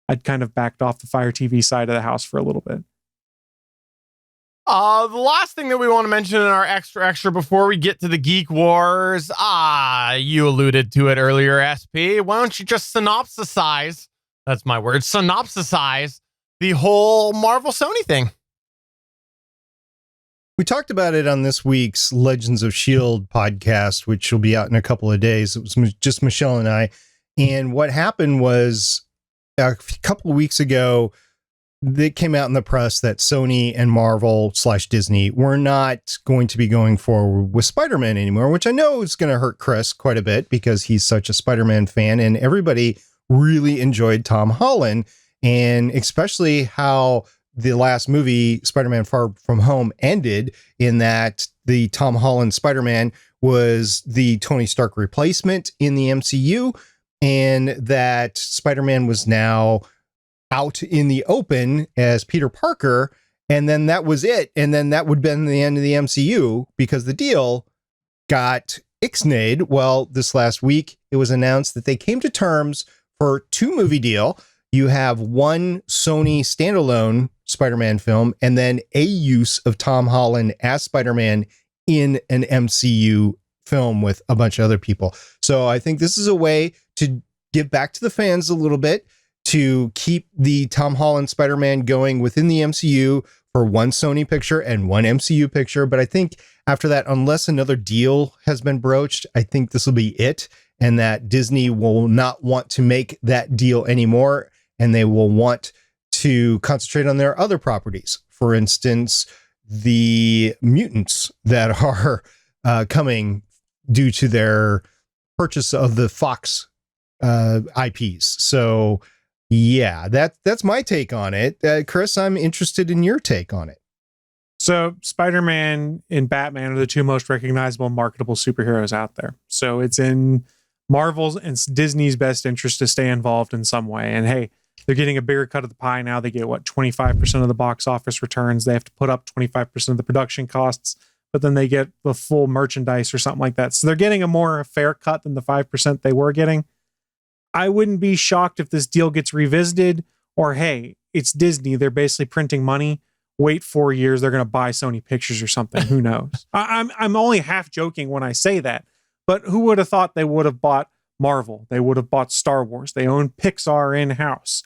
I'd kind of backed off the Fire TV side of the house for a little bit. The last thing that we want to mention in our extra before we get to the Geek Wars, you alluded to it earlier, SP. Why don't you just synopsisize, that's my word, synopsisize the whole Marvel Sony thing? We talked about it on this week's Legends of S.H.I.E.L.D. podcast, which will be out in a couple of days. It was just Michelle and I. And what happened was, a couple of weeks ago, it came out in the press that Sony and Marvel/Disney were not going to be going forward with Spider-Man anymore, which I know is going to hurt Chris quite a bit because he's such a Spider-Man fan, and everybody really enjoyed Tom Holland, and especially how the last movie, Spider-Man Far From Home, ended in that the Tom Holland Spider-Man was the Tony Stark replacement in the MCU, and that Spider-Man was now out in the open as Peter Parker, and then that was it. And then that would have been the end of the MCU because the deal got ixnayed. Well, this last week, it was announced that they came to terms for a 2-movie deal. You have one Sony standalone Spider-Man film, and then a use of Tom Holland as Spider-Man in an MCU film with a bunch of other people. So I think this is a way to give back to the fans a little bit, to keep the Tom Holland Spider-Man going within the MCU for one Sony picture and one MCU picture. But I think after that, unless another deal has been broached, I think this will be it, and that Disney will not want to make that deal anymore, and they will want to concentrate on their other properties. For instance, the mutants that are coming due to their purchase of the Fox IPs. So yeah, that's my take on it. Chris, I'm interested in your take on it. So Spider-Man and Batman are the 2 most recognizable, marketable superheroes out there. So it's in Marvel's and Disney's best interest to stay involved in some way. And hey, they're getting a bigger cut of the pie now. They get 25% of the box office returns. They have to put up 25% of the production costs, but then they get the full merchandise or something like that. So they're getting a more fair cut than the 5% they were getting. I wouldn't be shocked if this deal gets revisited, or hey, it's Disney. They're basically printing money. Wait 4 years, they're going to buy Sony Pictures or something. Who knows? I'm only half joking when I say that, but who would have thought they would have bought Marvel? They would have bought Star Wars. They own Pixar in-house.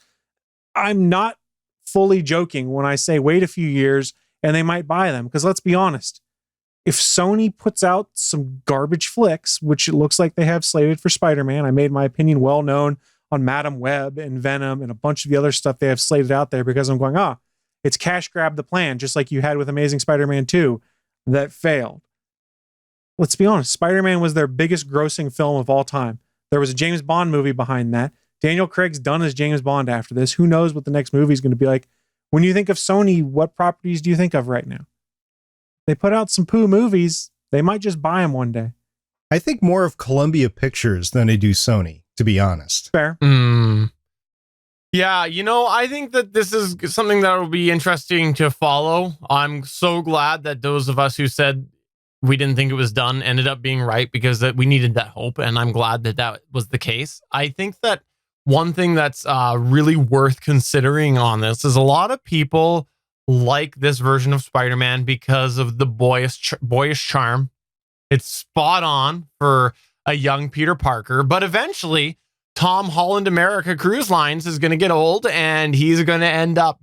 I'm not fully joking when I say wait a few years and they might buy them, because let's be honest. If Sony puts out some garbage flicks, which it looks like they have slated for Spider-Man, I made my opinion well known on Madam Web and Venom and a bunch of the other stuff they have slated out there, because I'm going, it's cash grab the plan, just like you had with Amazing Spider-Man 2 that failed. Let's be honest, Spider-Man was their biggest grossing film of all time. There was a James Bond movie behind that. Daniel Craig's done as James Bond after this. Who knows what the next movie is going to be like? When you think of Sony, what properties do you think of right now? They put out some poo movies. They might just buy them one day. I think more of Columbia Pictures than they do Sony, to be honest. Fair. Yeah, I think that this is something that will be interesting to follow. I'm so glad that those of us who said we didn't think it was done ended up being right, because that we needed that hope, and I'm glad that that was the case. I think that one thing that's really worth considering on this is a lot of people like this version of Spider-Man because of the boyish charm. It's spot on for a young Peter Parker, but eventually Tom Holland America Cruise Lines is going to get old, and he's going to end up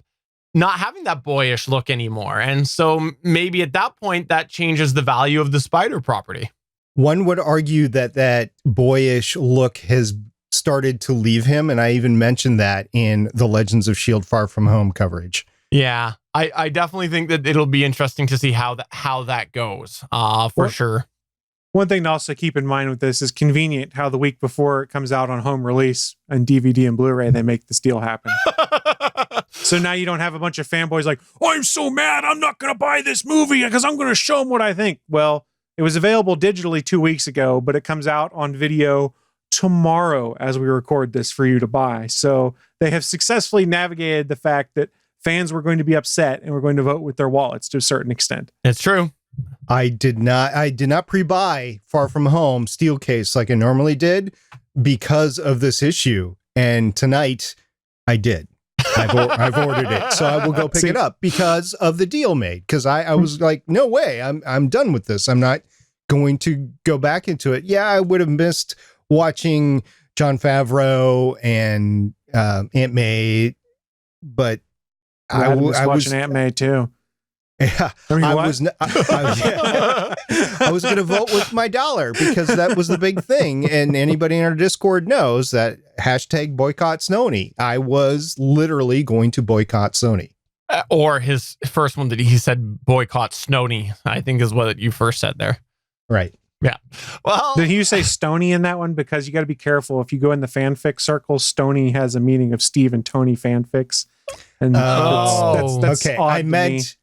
not having that boyish look anymore. And so maybe at that point that changes the value of the Spider property. One would argue that boyish look has started to leave him, and I even mentioned that in the Legends of S.H.I.E.L.D. Far From Home coverage. Yeah, I definitely think that it'll be interesting to see how that goes, for sure. One thing to also keep in mind with this is convenient how the week before it comes out on home release and DVD and Blu-ray, they make this deal happen. So now you don't have a bunch of fanboys like, I'm so mad, I'm not going to buy this movie because I'm going to show them what I think. Well, it was available digitally 2 weeks ago, but it comes out on video tomorrow as we record this for you to buy. So they have successfully navigated the fact that fans were going to be upset and were going to vote with their wallets to a certain extent. It's true. I did not pre-buy Far From Home steel case like I normally did because of this issue. And tonight I did. I've ordered it, so I will go pick it up because of the deal made. Because I was like, no way, I'm done with this. I'm not going to go back into it. Yeah, I would have missed watching Jon Favreau and Aunt May, but I was watching Aunt May too. Yeah, I I was going to vote with my dollar because that was the big thing. And anybody in our Discord knows that hashtag boycott Sony. I was literally going to boycott Sony. Or his first one that he said boycott Snony, I think is what you first said there. Right. Yeah. Well, Did you say Stony in that one? Because you got to be careful. If you go in the fanfic circle, Stony has a meaning of Steve and Tony fanfics. And that's okay. odd I to meant,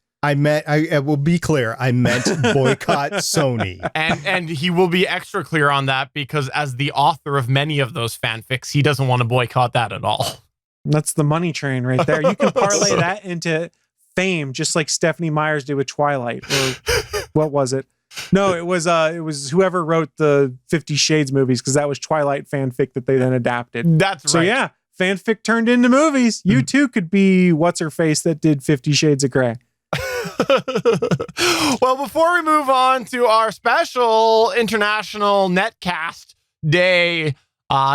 I will be clear. I meant boycott Sony. and he will be extra clear on that because as the author of many of those fanfics, he doesn't want to boycott that at all. That's the money train right there. You can parlay that into fame, just like Stephanie Myers did with Twilight. Or what was it? No, it was whoever wrote the 50 Shades movies, because that was Twilight fanfic that they then adapted. That's right. So yeah, fanfic turned into movies. You too could be what's her face that did 50 Shades of Grey. Well, before we move on to our special International Netcast Day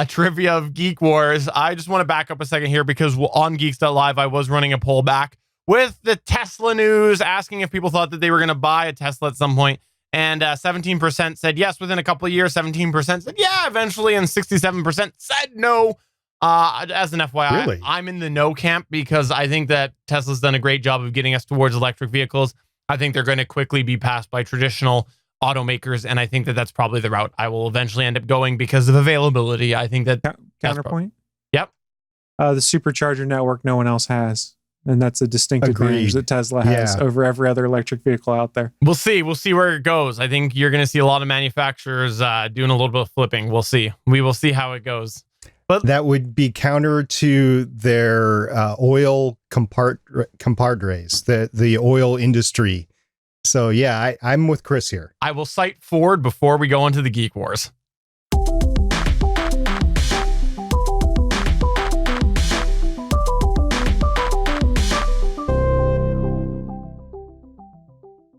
trivia of Geek Wars, I just want to back up a second here because on Geeks.live, I was running a poll back with the Tesla news, asking if people thought that they were going to buy a Tesla at some point. And 17% said yes within a couple of years. 17% said yeah eventually. And 67% said no. As an FYI, Really? I'm in the no camp because I think that Tesla's done a great job of getting us towards electric vehicles. I think they're going to quickly be passed by traditional automakers, and I think that that's probably the route I will eventually end up going because of availability. I think that Counterpoint. Yep. The supercharger network no one else has. And that's a distinct advantage Agreed. that Tesla has over every other electric vehicle out there. We'll see where it goes. I think you're going to see a lot of manufacturers doing a little bit of flipping. We'll see. We will see how it goes. But that would be counter to their oil compadres, the oil industry. So yeah, I'm with Chris here. I will cite Ford before we go into the Geek Wars.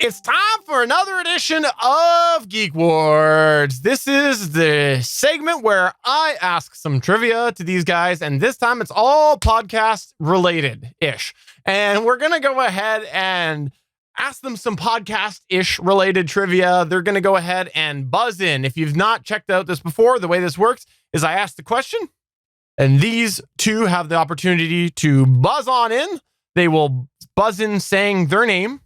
It's time for another edition of Geek Wars. This is the segment where I ask some trivia to these guys, and this time it's all podcast related-ish. And we're going to go ahead and ask them some podcast-ish related trivia. They're going to go ahead and buzz in. If you've not checked out this before, the way this works is I ask the question, and these two have the opportunity to buzz on in. They will buzz in saying their name.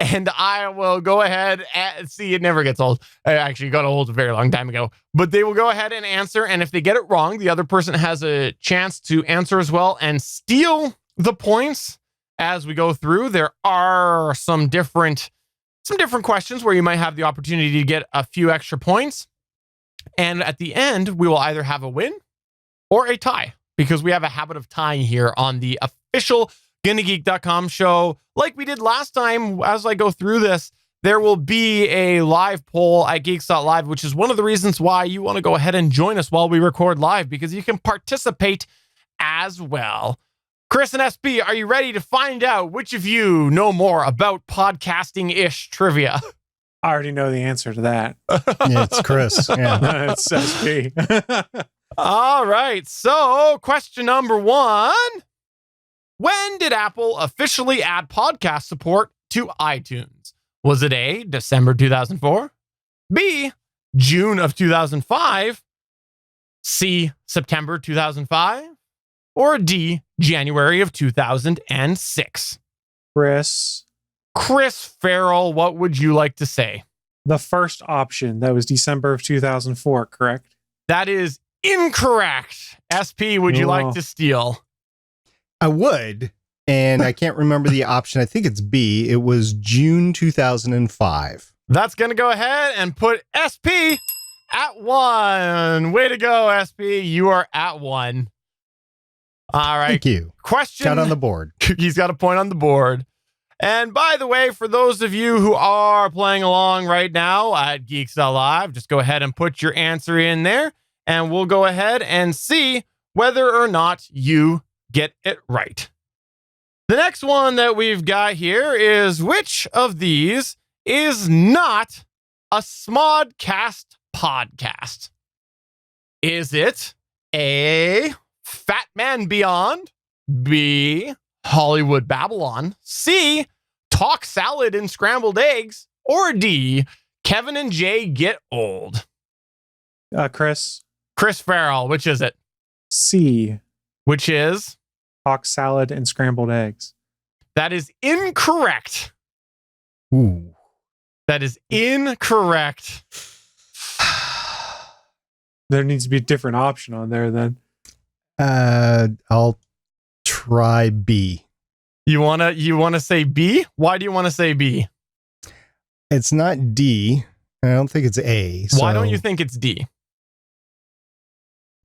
And I will go ahead and see, it never gets old. I actually got old a very long time ago, but they will go ahead and answer. And if they get it wrong, the other person has a chance to answer as well and steal the points as we go through. There are some different questions where you might have the opportunity to get a few extra points. And at the end, we will either have a win or a tie because we have a habit of tying here on the official GonnaGeek.com show. Like we did last time, as I go through this, there will be a live poll at Geeks.live, which is one of the reasons why you want to go ahead and join us while we record live, because you can participate as well. Chris and SB, are you ready to find out which of you know more about podcasting-ish trivia? I already know the answer to that. Yeah, it's Chris. Yeah. It's SB. All right. So question number one. When did Apple officially add podcast support to iTunes? Was it A, December 2004, B, June of 2005, C, September 2005, or D, January of 2006? Chris Farrell, what would you like to say? The first option, that was December of 2004, correct? That is incorrect. SP, would you like to steal? I would, and I can't remember the option. I think it's B. It was June 2005. That's going to go ahead and put SP at 1. Way to go, SP. You are at 1. All right. Thank you. Question. Got on the board. He's got a point on the board. And by the way, for those of you who are playing along right now at Geeks.live, just go ahead and put your answer in there, and we'll go ahead and see whether or not you get it right. The next one that we've got here is, which of these is not a Smodcast podcast? Is it A, Fat Man Beyond, B, Hollywood Babylon, C, Talk salad and scrambled eggs, or D, Kevin and Jay get old? Chris. Chris Farrell, which is it? C. Which is? Talk salad and scrambled eggs. That is incorrect. Ooh. That is incorrect. There needs to be a different option on there then. I'll try B. You wanna say B? Why do you want to say B? It's not D. I don't think it's A. Why don't you think it's D?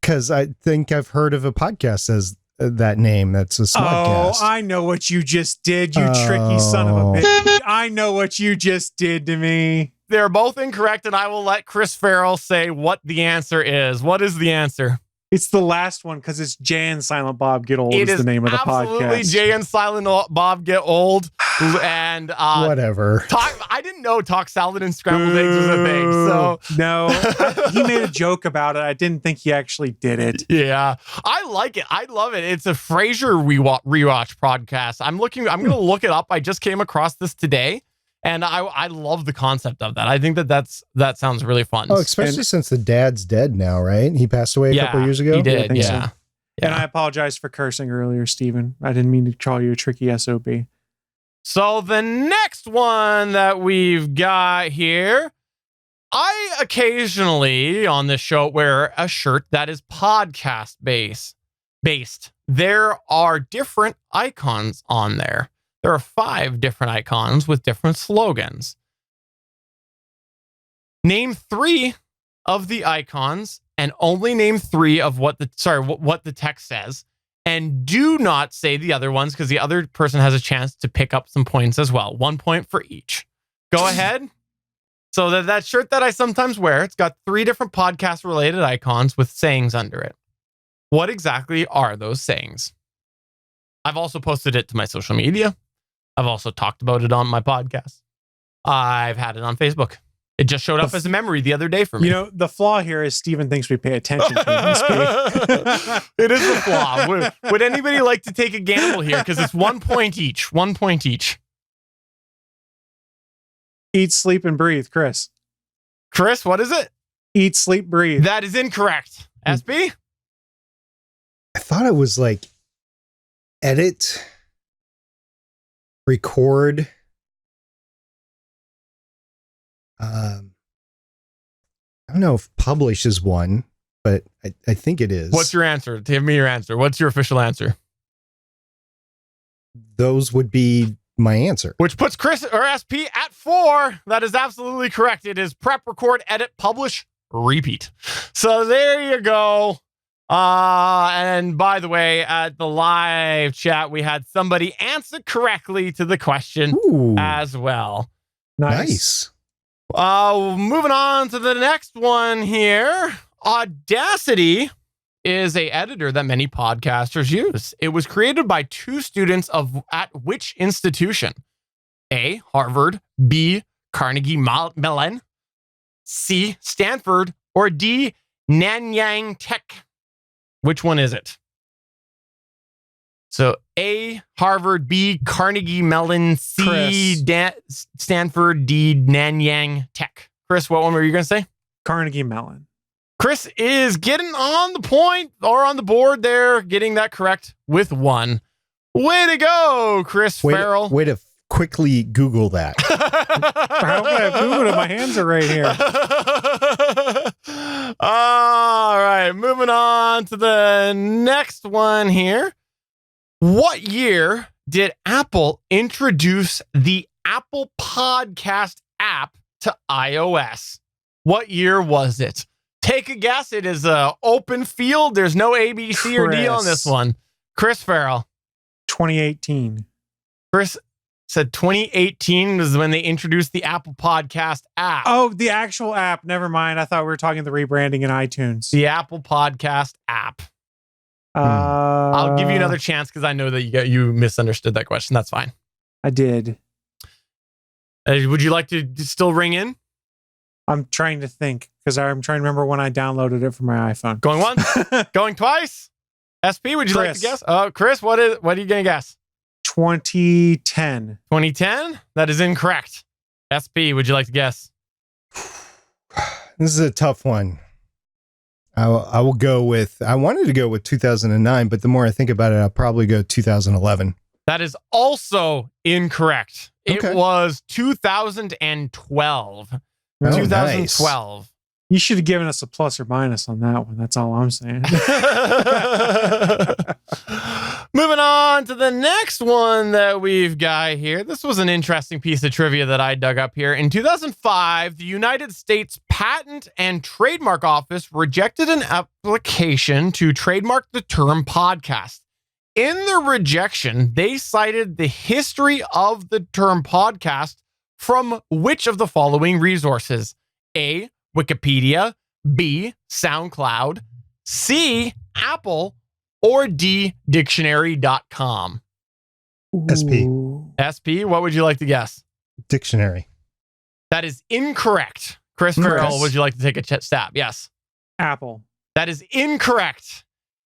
Because I think I've heard of a podcast as that name. That's a Smodcast. Oh, I know what you just did, you tricky son of a bitch. I know what you just did to me. They're both incorrect, and I will let Chris Farrell say what the answer is. What is the answer? It's the last one because it's Jay and Silent Bob Get Old It is the name of the absolutely podcast. Jay and Silent Bob Get Old. And Whatever. I didn't know talk salad and scrambled eggs was a thing. So no, he made a joke about it. I didn't think he actually did it. yeah, I like it. I love it. It's a Frasier rewatch podcast. I'm going to look it up. I just came across this today. And I love the concept of that. I think that sounds really fun. Oh, especially since the dad's dead now, right? He passed away a couple years ago. He did, I think so. yeah. And I apologize for cursing earlier, Steven. I didn't mean to call you a tricky SOB. So the next one that we've got here, I occasionally on this show wear a shirt that is podcast based. There are different icons on there. There are 5 different icons with different slogans. Name 3 of the icons and only name 3 of what the text says. And do not say the other ones because the other person has a chance to pick up some points as well. 1 point for each. Go ahead. So that shirt that I sometimes wear, it's got 3 different podcast related icons with sayings under it. What exactly are those sayings? I've also posted it to my social media. I've also talked about it on my podcast. I've had it on Facebook. It just showed up as a memory the other day for me. You know, the flaw here is Steven thinks we pay attention to him. It is a flaw. Would anybody like to take a gamble here? Because it's 1 point each. 1 point each. Eat, sleep, and breathe, Chris. Chris, what is it? Eat, sleep, breathe. That is incorrect. SB? I thought it was like edit, record. I don't know if publish is one, but I think it is. What's your answer? Give me your answer. What's your official answer? Those would be my answer. Which puts Chris or SP at 4. That is absolutely correct. It is prep, record, edit, publish, repeat. So there you go. And by the way, at the live chat, we had somebody answer correctly to the question as well. Nice. Moving on to the next one here. Audacity is a editor that many podcasters use. It was created by 2 students at which institution? A, Harvard, B, Carnegie Mellon, C, Stanford, or D, Nanyang Tech. Which one is it? So A, Harvard, B, Carnegie Mellon, C, Stanford, D, Nanyang Tech. Chris, what one were you going to say? Carnegie Mellon. Chris is getting on the point or on the board there, getting that correct with 1. Way to go, Chris Farrell. Way to quickly Google that. How can I Google it? My hands are right here. All right, moving on to the next one here. What year did Apple introduce the Apple Podcast app to iOS? What year was it? Take a guess. It is an open field. There's no A, B, C, or D on this one. Chris Farrell. 2018. Chris said 2018 was when they introduced the Apple Podcast app. Oh, the actual app. Never mind. I thought we were talking the rebranding in iTunes. The Apple Podcast app. I'll give you another chance because I know that you misunderstood that question. That's fine. I did. Would you like to still ring in? I'm trying to think because I'm trying to remember when I downloaded it from my iPhone. Going once? Going twice? SP, would you like to guess? Chris, what are you going to guess? 2010. 2010? That is incorrect. SP, would you like to guess? This is a tough one. I will go with, I wanted to go with 2009, but the more I think about it, I'll probably go 2011. That is also incorrect. Okay. It was 2012. Oh, 2012. nice. You should have given us a plus or minus on that one. That's all I'm saying. Moving on to the next one that we've got here. This was an interesting piece of trivia that I dug up here. In 2005, the United States Patent and Trademark Office rejected an application to trademark the term podcast. In the rejection, they cited the history of the term podcast from which of the following resources? A, Wikipedia, B, SoundCloud, C, Apple, or D, dictionary.com. SP. SP, what would you like to guess? Dictionary. That is incorrect. Chris Farrell, would you like to take a stab? Yes. Apple. That is incorrect.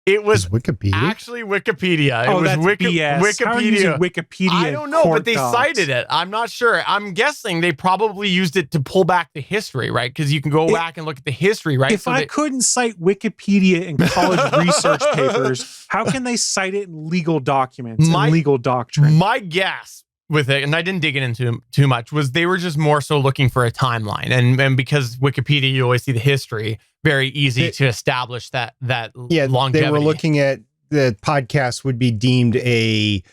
It was Wikipedia. actually Wikipedia. It was that's BS. How are you using Wikipedia. Wikipedia. I don't know, but they dogs? cited it. I'm not sure. I'm guessing they probably used it to pull back the history, right? Because you can go back and look at the history, right? If I couldn't cite Wikipedia in college research papers, how can they cite it in legal documents and legal doctrine? My guess with it, and I didn't dig it into too much, was they were just more so looking for a timeline. And because Wikipedia, you always see the history, very easy to establish that longevity. They were looking at the podcast would be deemed a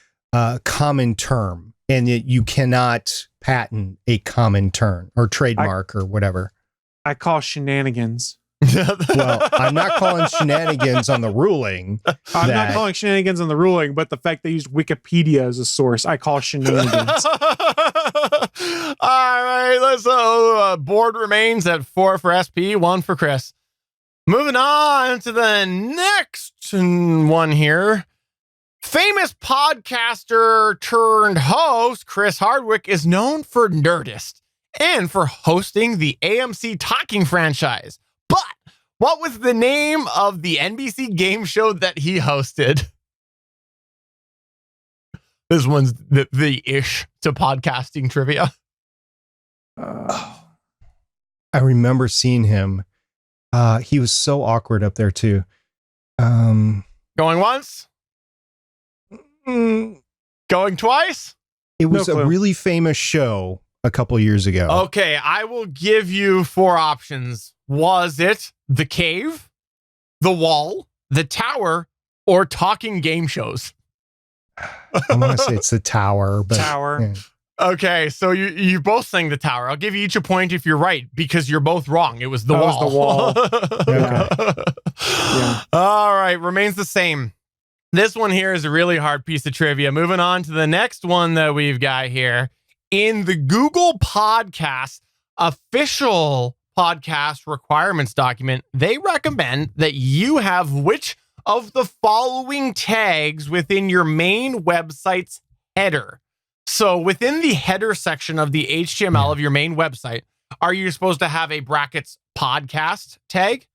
common term, and that you cannot patent a common term or trademark or whatever. I call shenanigans. Well, I'm not calling shenanigans on the ruling. I'm not calling shenanigans on the ruling, but the fact they used Wikipedia as a source, I call shenanigans. All right, let's board remains at 4 for SP, 1 for Chris. Moving on to the next one here. Famous podcaster turned host Chris Hardwick is known for Nerdist and for hosting the AMC Talking franchise. But what was the name of the NBC game show that he hosted? This one's the ish to podcasting trivia. I remember seeing him. He was so awkward up there too. Going once? Going twice? It was a really famous show a couple years ago. Okay, I will give you 4 options. Was it The Cave, The Wall, The Tower, or Talking Game Shows? I want to say it's The Tower. But, Tower. Yeah. Okay, so you both sang The Tower. I'll give you each a point if you're right, because you're both wrong. It was The Wall. Was The Wall. Okay. Yeah. All right, remains the same. This one here is a really hard piece of trivia. Moving on to the next one that we've got here. In the Google Podcast official podcast requirements document, they recommend that you have which of the following tags within your main website's header. So within the header section of the HTML of your main website, are you supposed to have a brackets podcast tag,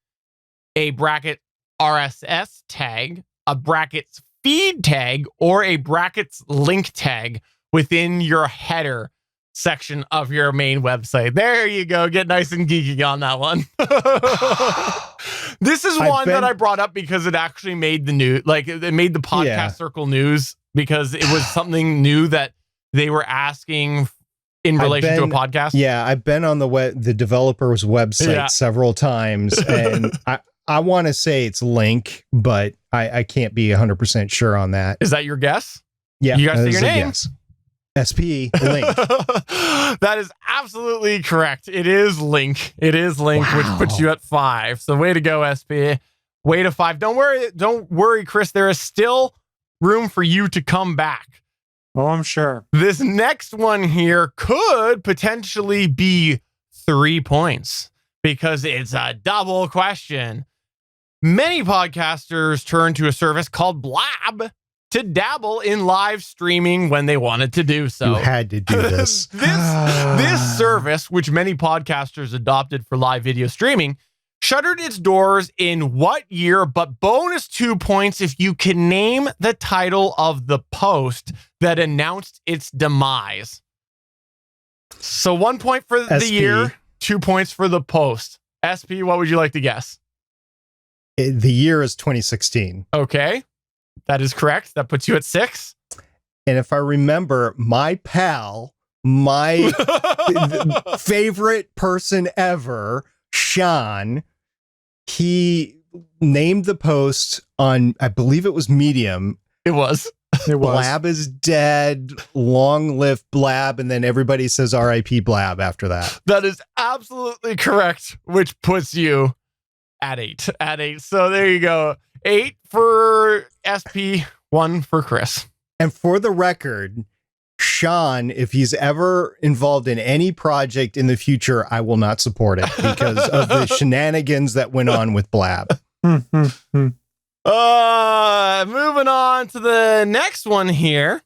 a bracket RSS tag, a brackets feed tag, or a brackets link tag within your header section of your main website? There you go. Get nice and geeky on that one. This is one that I brought up because it actually made the news. Like, it made the podcast circle news because it was something new that they were asking in relation to a podcast. Yeah, I've been on the developer's website several times, and I want to say it's link, but I can't be 100% sure on that. Is that your guess? Yeah. You guys say your name? Yes. SP link. That is absolutely correct. It is link. It is link, which puts you at 5. So way to go, SP. Way to 5. Don't worry, Chris. There is still room for you to come back. Oh, I'm sure. This next one here could potentially be 3 points because it's a double question. Many podcasters turn to a service called Blab to dabble in live streaming when they wanted to do so. You had to do this. This service, which many podcasters adopted for live video streaming, shuttered its doors in what year, but bonus 2 points if you can name the title of the post that announced its demise. So 1 point for the SP. year, 2 points for the post. SP, what would you like to guess? The year is 2016. Okay, that is correct. That puts you at 6. And if I remember, my pal, my favorite person ever, Sean, he named the post on, I believe it was Medium. It was. Blab is dead. Long live Blab. And then everybody says R.I.P. Blab after that. That is absolutely correct, which puts you at 8. At 8. So there you go. 8 for SP, 1 for Chris. And for the record, Sean, if he's ever involved in any project in the future, I will not support it because of the shenanigans that went on with Blab. Moving on to the next one here.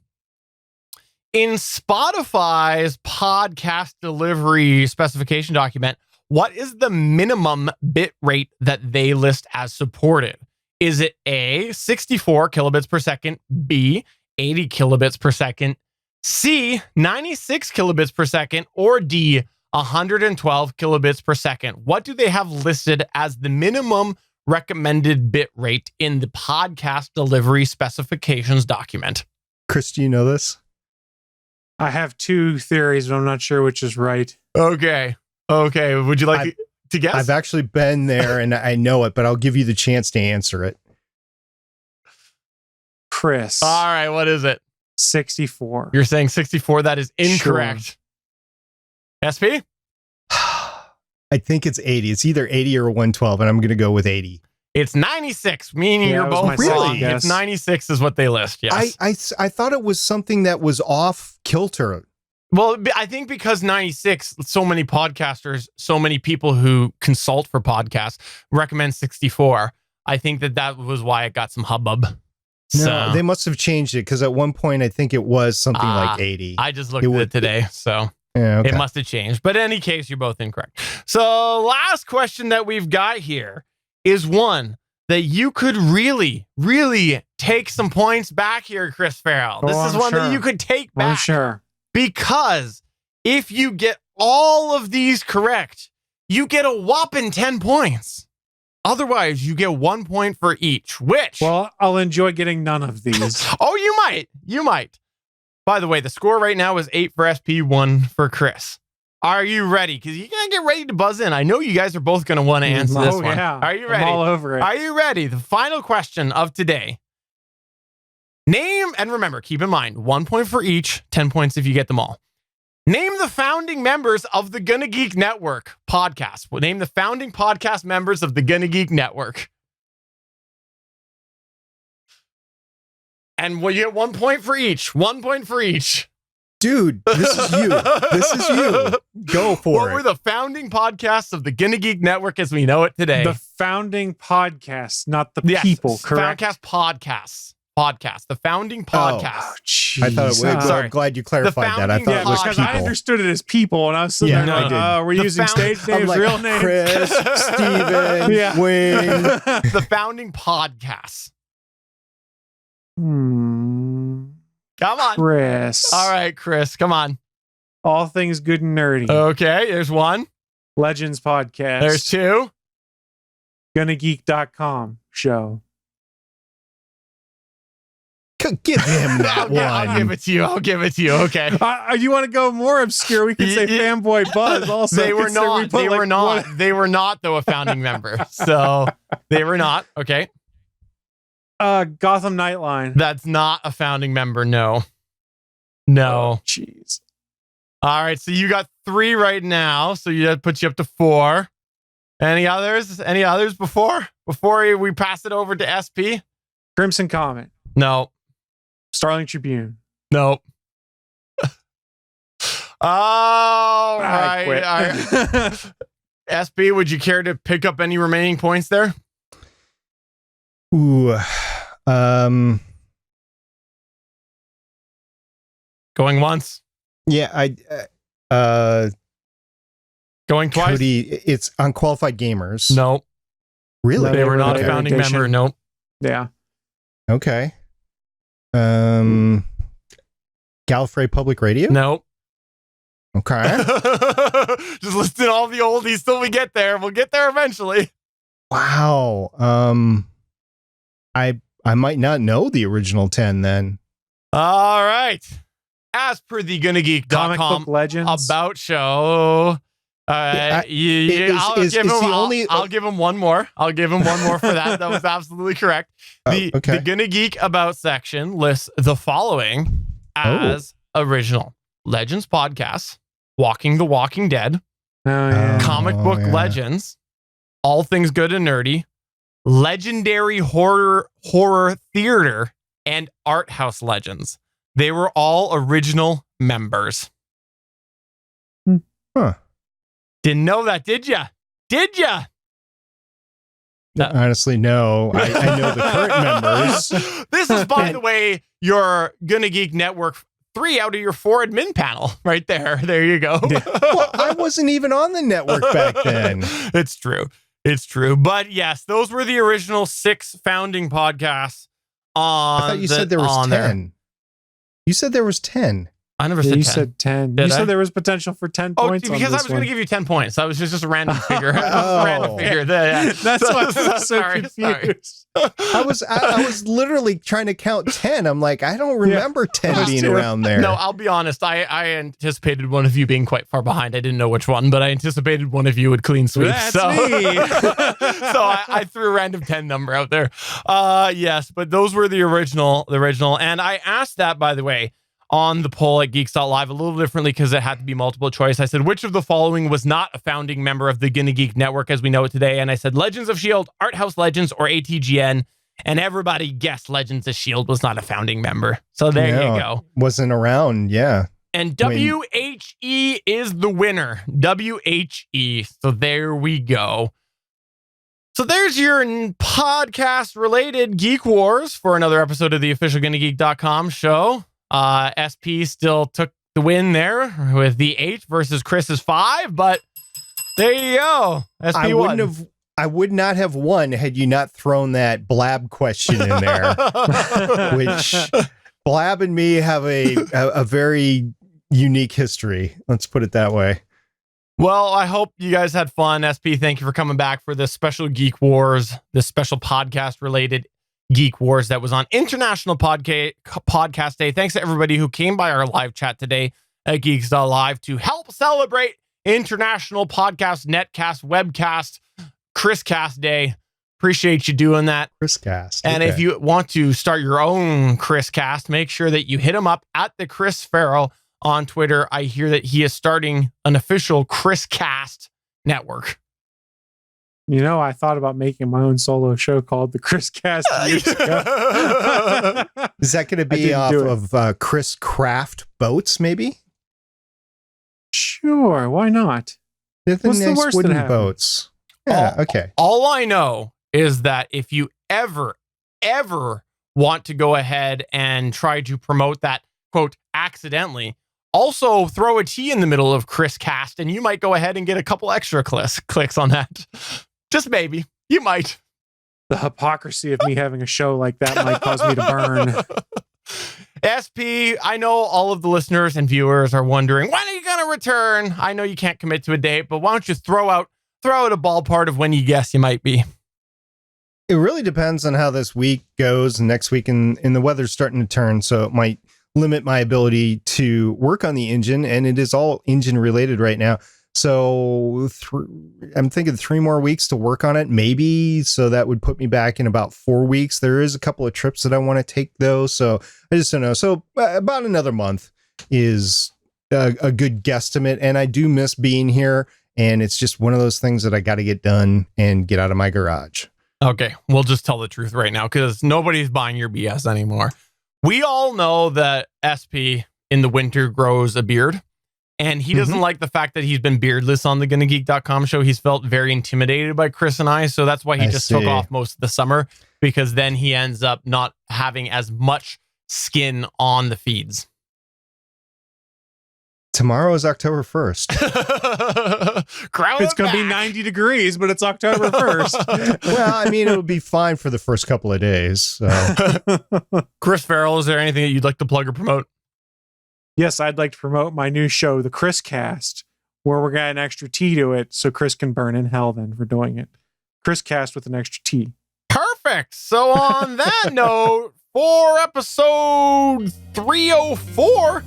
In Spotify's podcast delivery specification document, what is the minimum bit rate that they list as supported? Is it A, 64 kilobits per second, B, 80 kilobits per second, C, 96 kilobits per second, or D, 112 kilobits per second? What do they have listed as the minimum recommended bit rate in the podcast delivery specifications document? Chris, do you know this? I have 2 theories, but I'm not sure which is right. Okay. Would you like to guess? I've actually been there and I know it, but I'll give you the chance to answer it. Chris. All right, what is it? 64. You're saying 64. That is incorrect. Sure. SP? I think it's 80. It's either 80 or 112, and I'm going to go with 80. It's 96, meaning Yeah, you're that was both my wrong. second guess. It's 96 is what they list, yes. I thought it was something that was off kilter. Well, I think because 96, so many podcasters, so many people who consult for podcasts recommend 64. I think that was why it got some hubbub. No, they must have changed it because at one point I think it was something like 80. I just looked at it today, so yeah, okay. It must have changed. But in any case, you're both incorrect. So last question that we've got here is one that you could really, really take some points back here, Chris Farrell. This is one that you could take back. I'm sure. Because if you get all of these correct, you get a whopping 10 points. Otherwise, you get 1 point for each, which... Well, I'll enjoy getting none of these. Oh, you might. You might. By the way, the score right now is 8 for SP, 1 for Chris. Are you ready? Because you're going to get ready to buzz in. I know you guys are both going to want to answer this one. Yeah. Are you ready? I'm all over it. Are you ready? The final question of today. Name, and remember, keep in mind, 1 point for each, 10 points if you get them all. Name the founding members of the Gonna Geek Network podcast. We'll name the founding podcast members of the Gonna Geek Network. And we'll get 1 point for each. 1 point for each. Dude, this is you. This is you. Go for What it. were the founding podcasts of the Gonna Geek Network as we know it today? The founding podcasts, not the Yes, people, correct? Podcast. The founding podcast. Oh, I thought it was, Sorry. I'm glad you clarified that. I founding thought it was because people. I understood it as people, and I was sitting Yeah, there I like, did. oh, we're The using stage I'm names, like, real names. Chris, Steven, Yeah. Wayne. The founding podcasts. Hmm. Come on. Chris. All right, Chris, come on. All things good and nerdy. Okay, there's one. Legends podcast. There's two. GonnaGeek.com show. Give him that one. I'll give it to you. Okay. You want to go more obscure? We could say Fanboy Buzz also. They were consider we not. put They were like not. one- They were not, though, a founding member. So they were not. Okay. Gotham Nightline. That's not a founding member. No. No. Jeez. All right. So you got 3 right now. So that puts you up to 4. Any others? Any others before we pass it over to SP? Crimson Comet. No. Starling Tribune. No. All I quit. right. All right. SB, would you care to pick up any remaining points there? Ooh. Going once. Yeah, Going twice? Cody, it's Unqualified Gamers. No. Really? They were not a their founding edition. member. Nope. Yeah. Okay. Gallifrey Public Radio? Nope. Okay. Just listing all the oldies till we get there. We'll get there eventually. Wow. I might not know the original 10 then. All right. As per the Comic GonnaGeek.com Book Legends. about show, I'll give him one more. I'll give him one more for that. That was absolutely correct. The Gonna Geek About section lists the following as original Legends podcasts: Walking the Walking Dead, Comic Book Legends, All Things Good and Nerdy, Legendary Horror Theater, and Art House Legends. They were all original members. Huh. Didn't know that, did ya? Did ya? Honestly, no. I know the current members. This is, by the way, your Gonna Geek Network 3 out of your 4 admin panel right there. There you go. Well, I wasn't even on the network back then. It's true. It's true. But yes, those were the original 6 founding podcasts. I thought you said there was 10. There. You said there was 10. I never Yeah, said you 10. said 10. Did You I? said there was potential for 10 points. Because I was going to give you 10 points. That was just a random figure. Random figure. That's why I was so confused. I was literally trying to count 10. I'm like, I don't remember 10 being around there. No, I'll be honest. I anticipated one of you being quite far behind. I didn't know which one, but I anticipated one of you would clean sweep. That's so me. so I threw a random 10 number out there. Yes, but those were the original. And I asked that, by the way, on the poll at Geeks.live a little differently because it had to be multiple choice. I said, which of the following was not a founding member of the Gonna Geek Network as we know it today? And I said, Legends of S.H.I.E.L.D., Art House Legends, or ATGN. And everybody guessed Legends of S.H.I.E.L.D. was not a founding member. So there you go. Wasn't around, yeah. And WHE is the winner. WHE. So there we go. So there's your podcast-related Geek Wars for another episode of the official GonnaGeek.com show. SP still took the win there with the 8 versus Chris's 5, but there you go. SP won. I would not have won had you not thrown that Blab question in there, which Blab and me have a very unique history. Let's put it that way. Well, I hope you guys had fun. SP, thank you for coming back for this special Geek Wars, this special podcast related Geek Wars that was on International Podcast Day. Thanks to everybody who came by our live chat today at Geeks.live to help celebrate International Podcast, Netcast, Webcast, Chriscast Day. Appreciate you doing that. Chriscast. And if you want to start your own Chriscast, make sure that you hit him up at the Chris Farrell on Twitter. I hear that he is starting an official Chriscast network. You know, I thought about making my own solo show called the Chris Cast years ago. Is that going to be off of Chris Craft boats, maybe? Sure, why not? They're the What's the nice worst that wooden happened? boats. Yeah, okay. All I know is that if you ever want to go ahead and try to promote that, quote, accidentally, also throw a T in the middle of Chris Cast and you might go ahead and get a couple extra clicks on that. Just maybe. You might. The hypocrisy of me having a show like that might cause me to burn. SP, I know all of the listeners and viewers are wondering, when are you going to return? I know you can't commit to a date, but why don't you throw out a ballpark of when you guess you might be? It really depends on how this week goes. Next week, and the weather's starting to turn, so it might limit my ability to work on the engine, and it is all engine related right now. So I'm thinking 3 more weeks to work on it, maybe. So that would put me back in about 4 weeks. There is a couple of trips that I want to take, though. So I just don't know. So about another month is a good guesstimate. And I do miss being here. And it's just one of those things that I got to get done and get out of my garage. Okay, we'll just tell the truth right now because nobody's buying your BS anymore. We all know that SP in the winter grows a beard. And he doesn't like the fact that he's been beardless on the GonnaGeek.com show. He's felt very intimidated by Chris and I. So that's why he just took off most of the summer, because then he ends up not having as much skin on the feeds. Tomorrow is October 1st. It's going to be 90 degrees, but it's October 1st. Well, I mean, it would be fine for the first couple of days. So. Chris Farrell, is there anything that you'd like to plug or promote? Yes, I'd like to promote my new show, The Chris Cast, where we're got an extra T to it so Chris can burn in hell then for doing it. Chris Cast with an extra T. Perfect. So on that note, for episode 304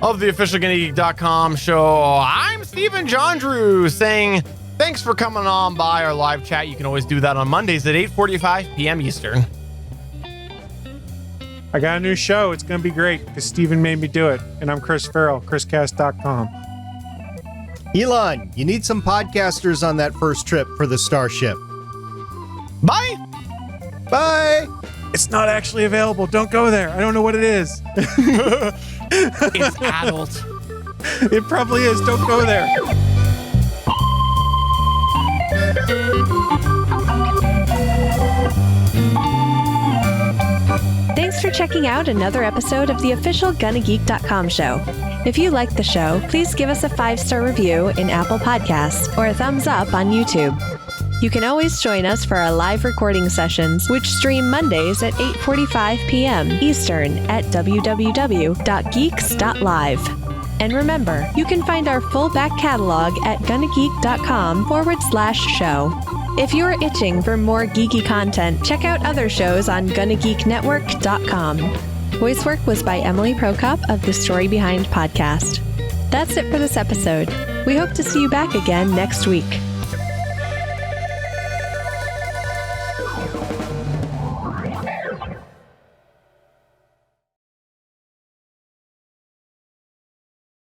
of the official GonnaGeek.com show, I'm Stephen John Drew saying thanks for coming on by our live chat. You can always do that on Mondays at 8:45 p.m. Eastern. I got a new show. It's going to be great because Steven made me do it. And I'm Chris Farrell, chriscast.com. Elon, you need some podcasters on that first trip for the Starship. Bye. Bye. It's not actually available. Don't go there. I don't know what it is. It's adult. It probably is. Don't go there. Thanks for checking out another episode of the official GonnaGeek.com show. If you like the show, please give us a 5-star review in Apple Podcasts or a thumbs up on YouTube. You can always join us for our live recording sessions, which stream Mondays at 8:45 p.m. Eastern at www.geeks.live. And remember, you can find our full back catalog at GonnaGeek.com/show. If you're itching for more geeky content, check out other shows on GonnaGeekNetwork.com. Voice work was by Emily Prokop of the Story Behind podcast. That's it for this episode. We hope to see you back again next week.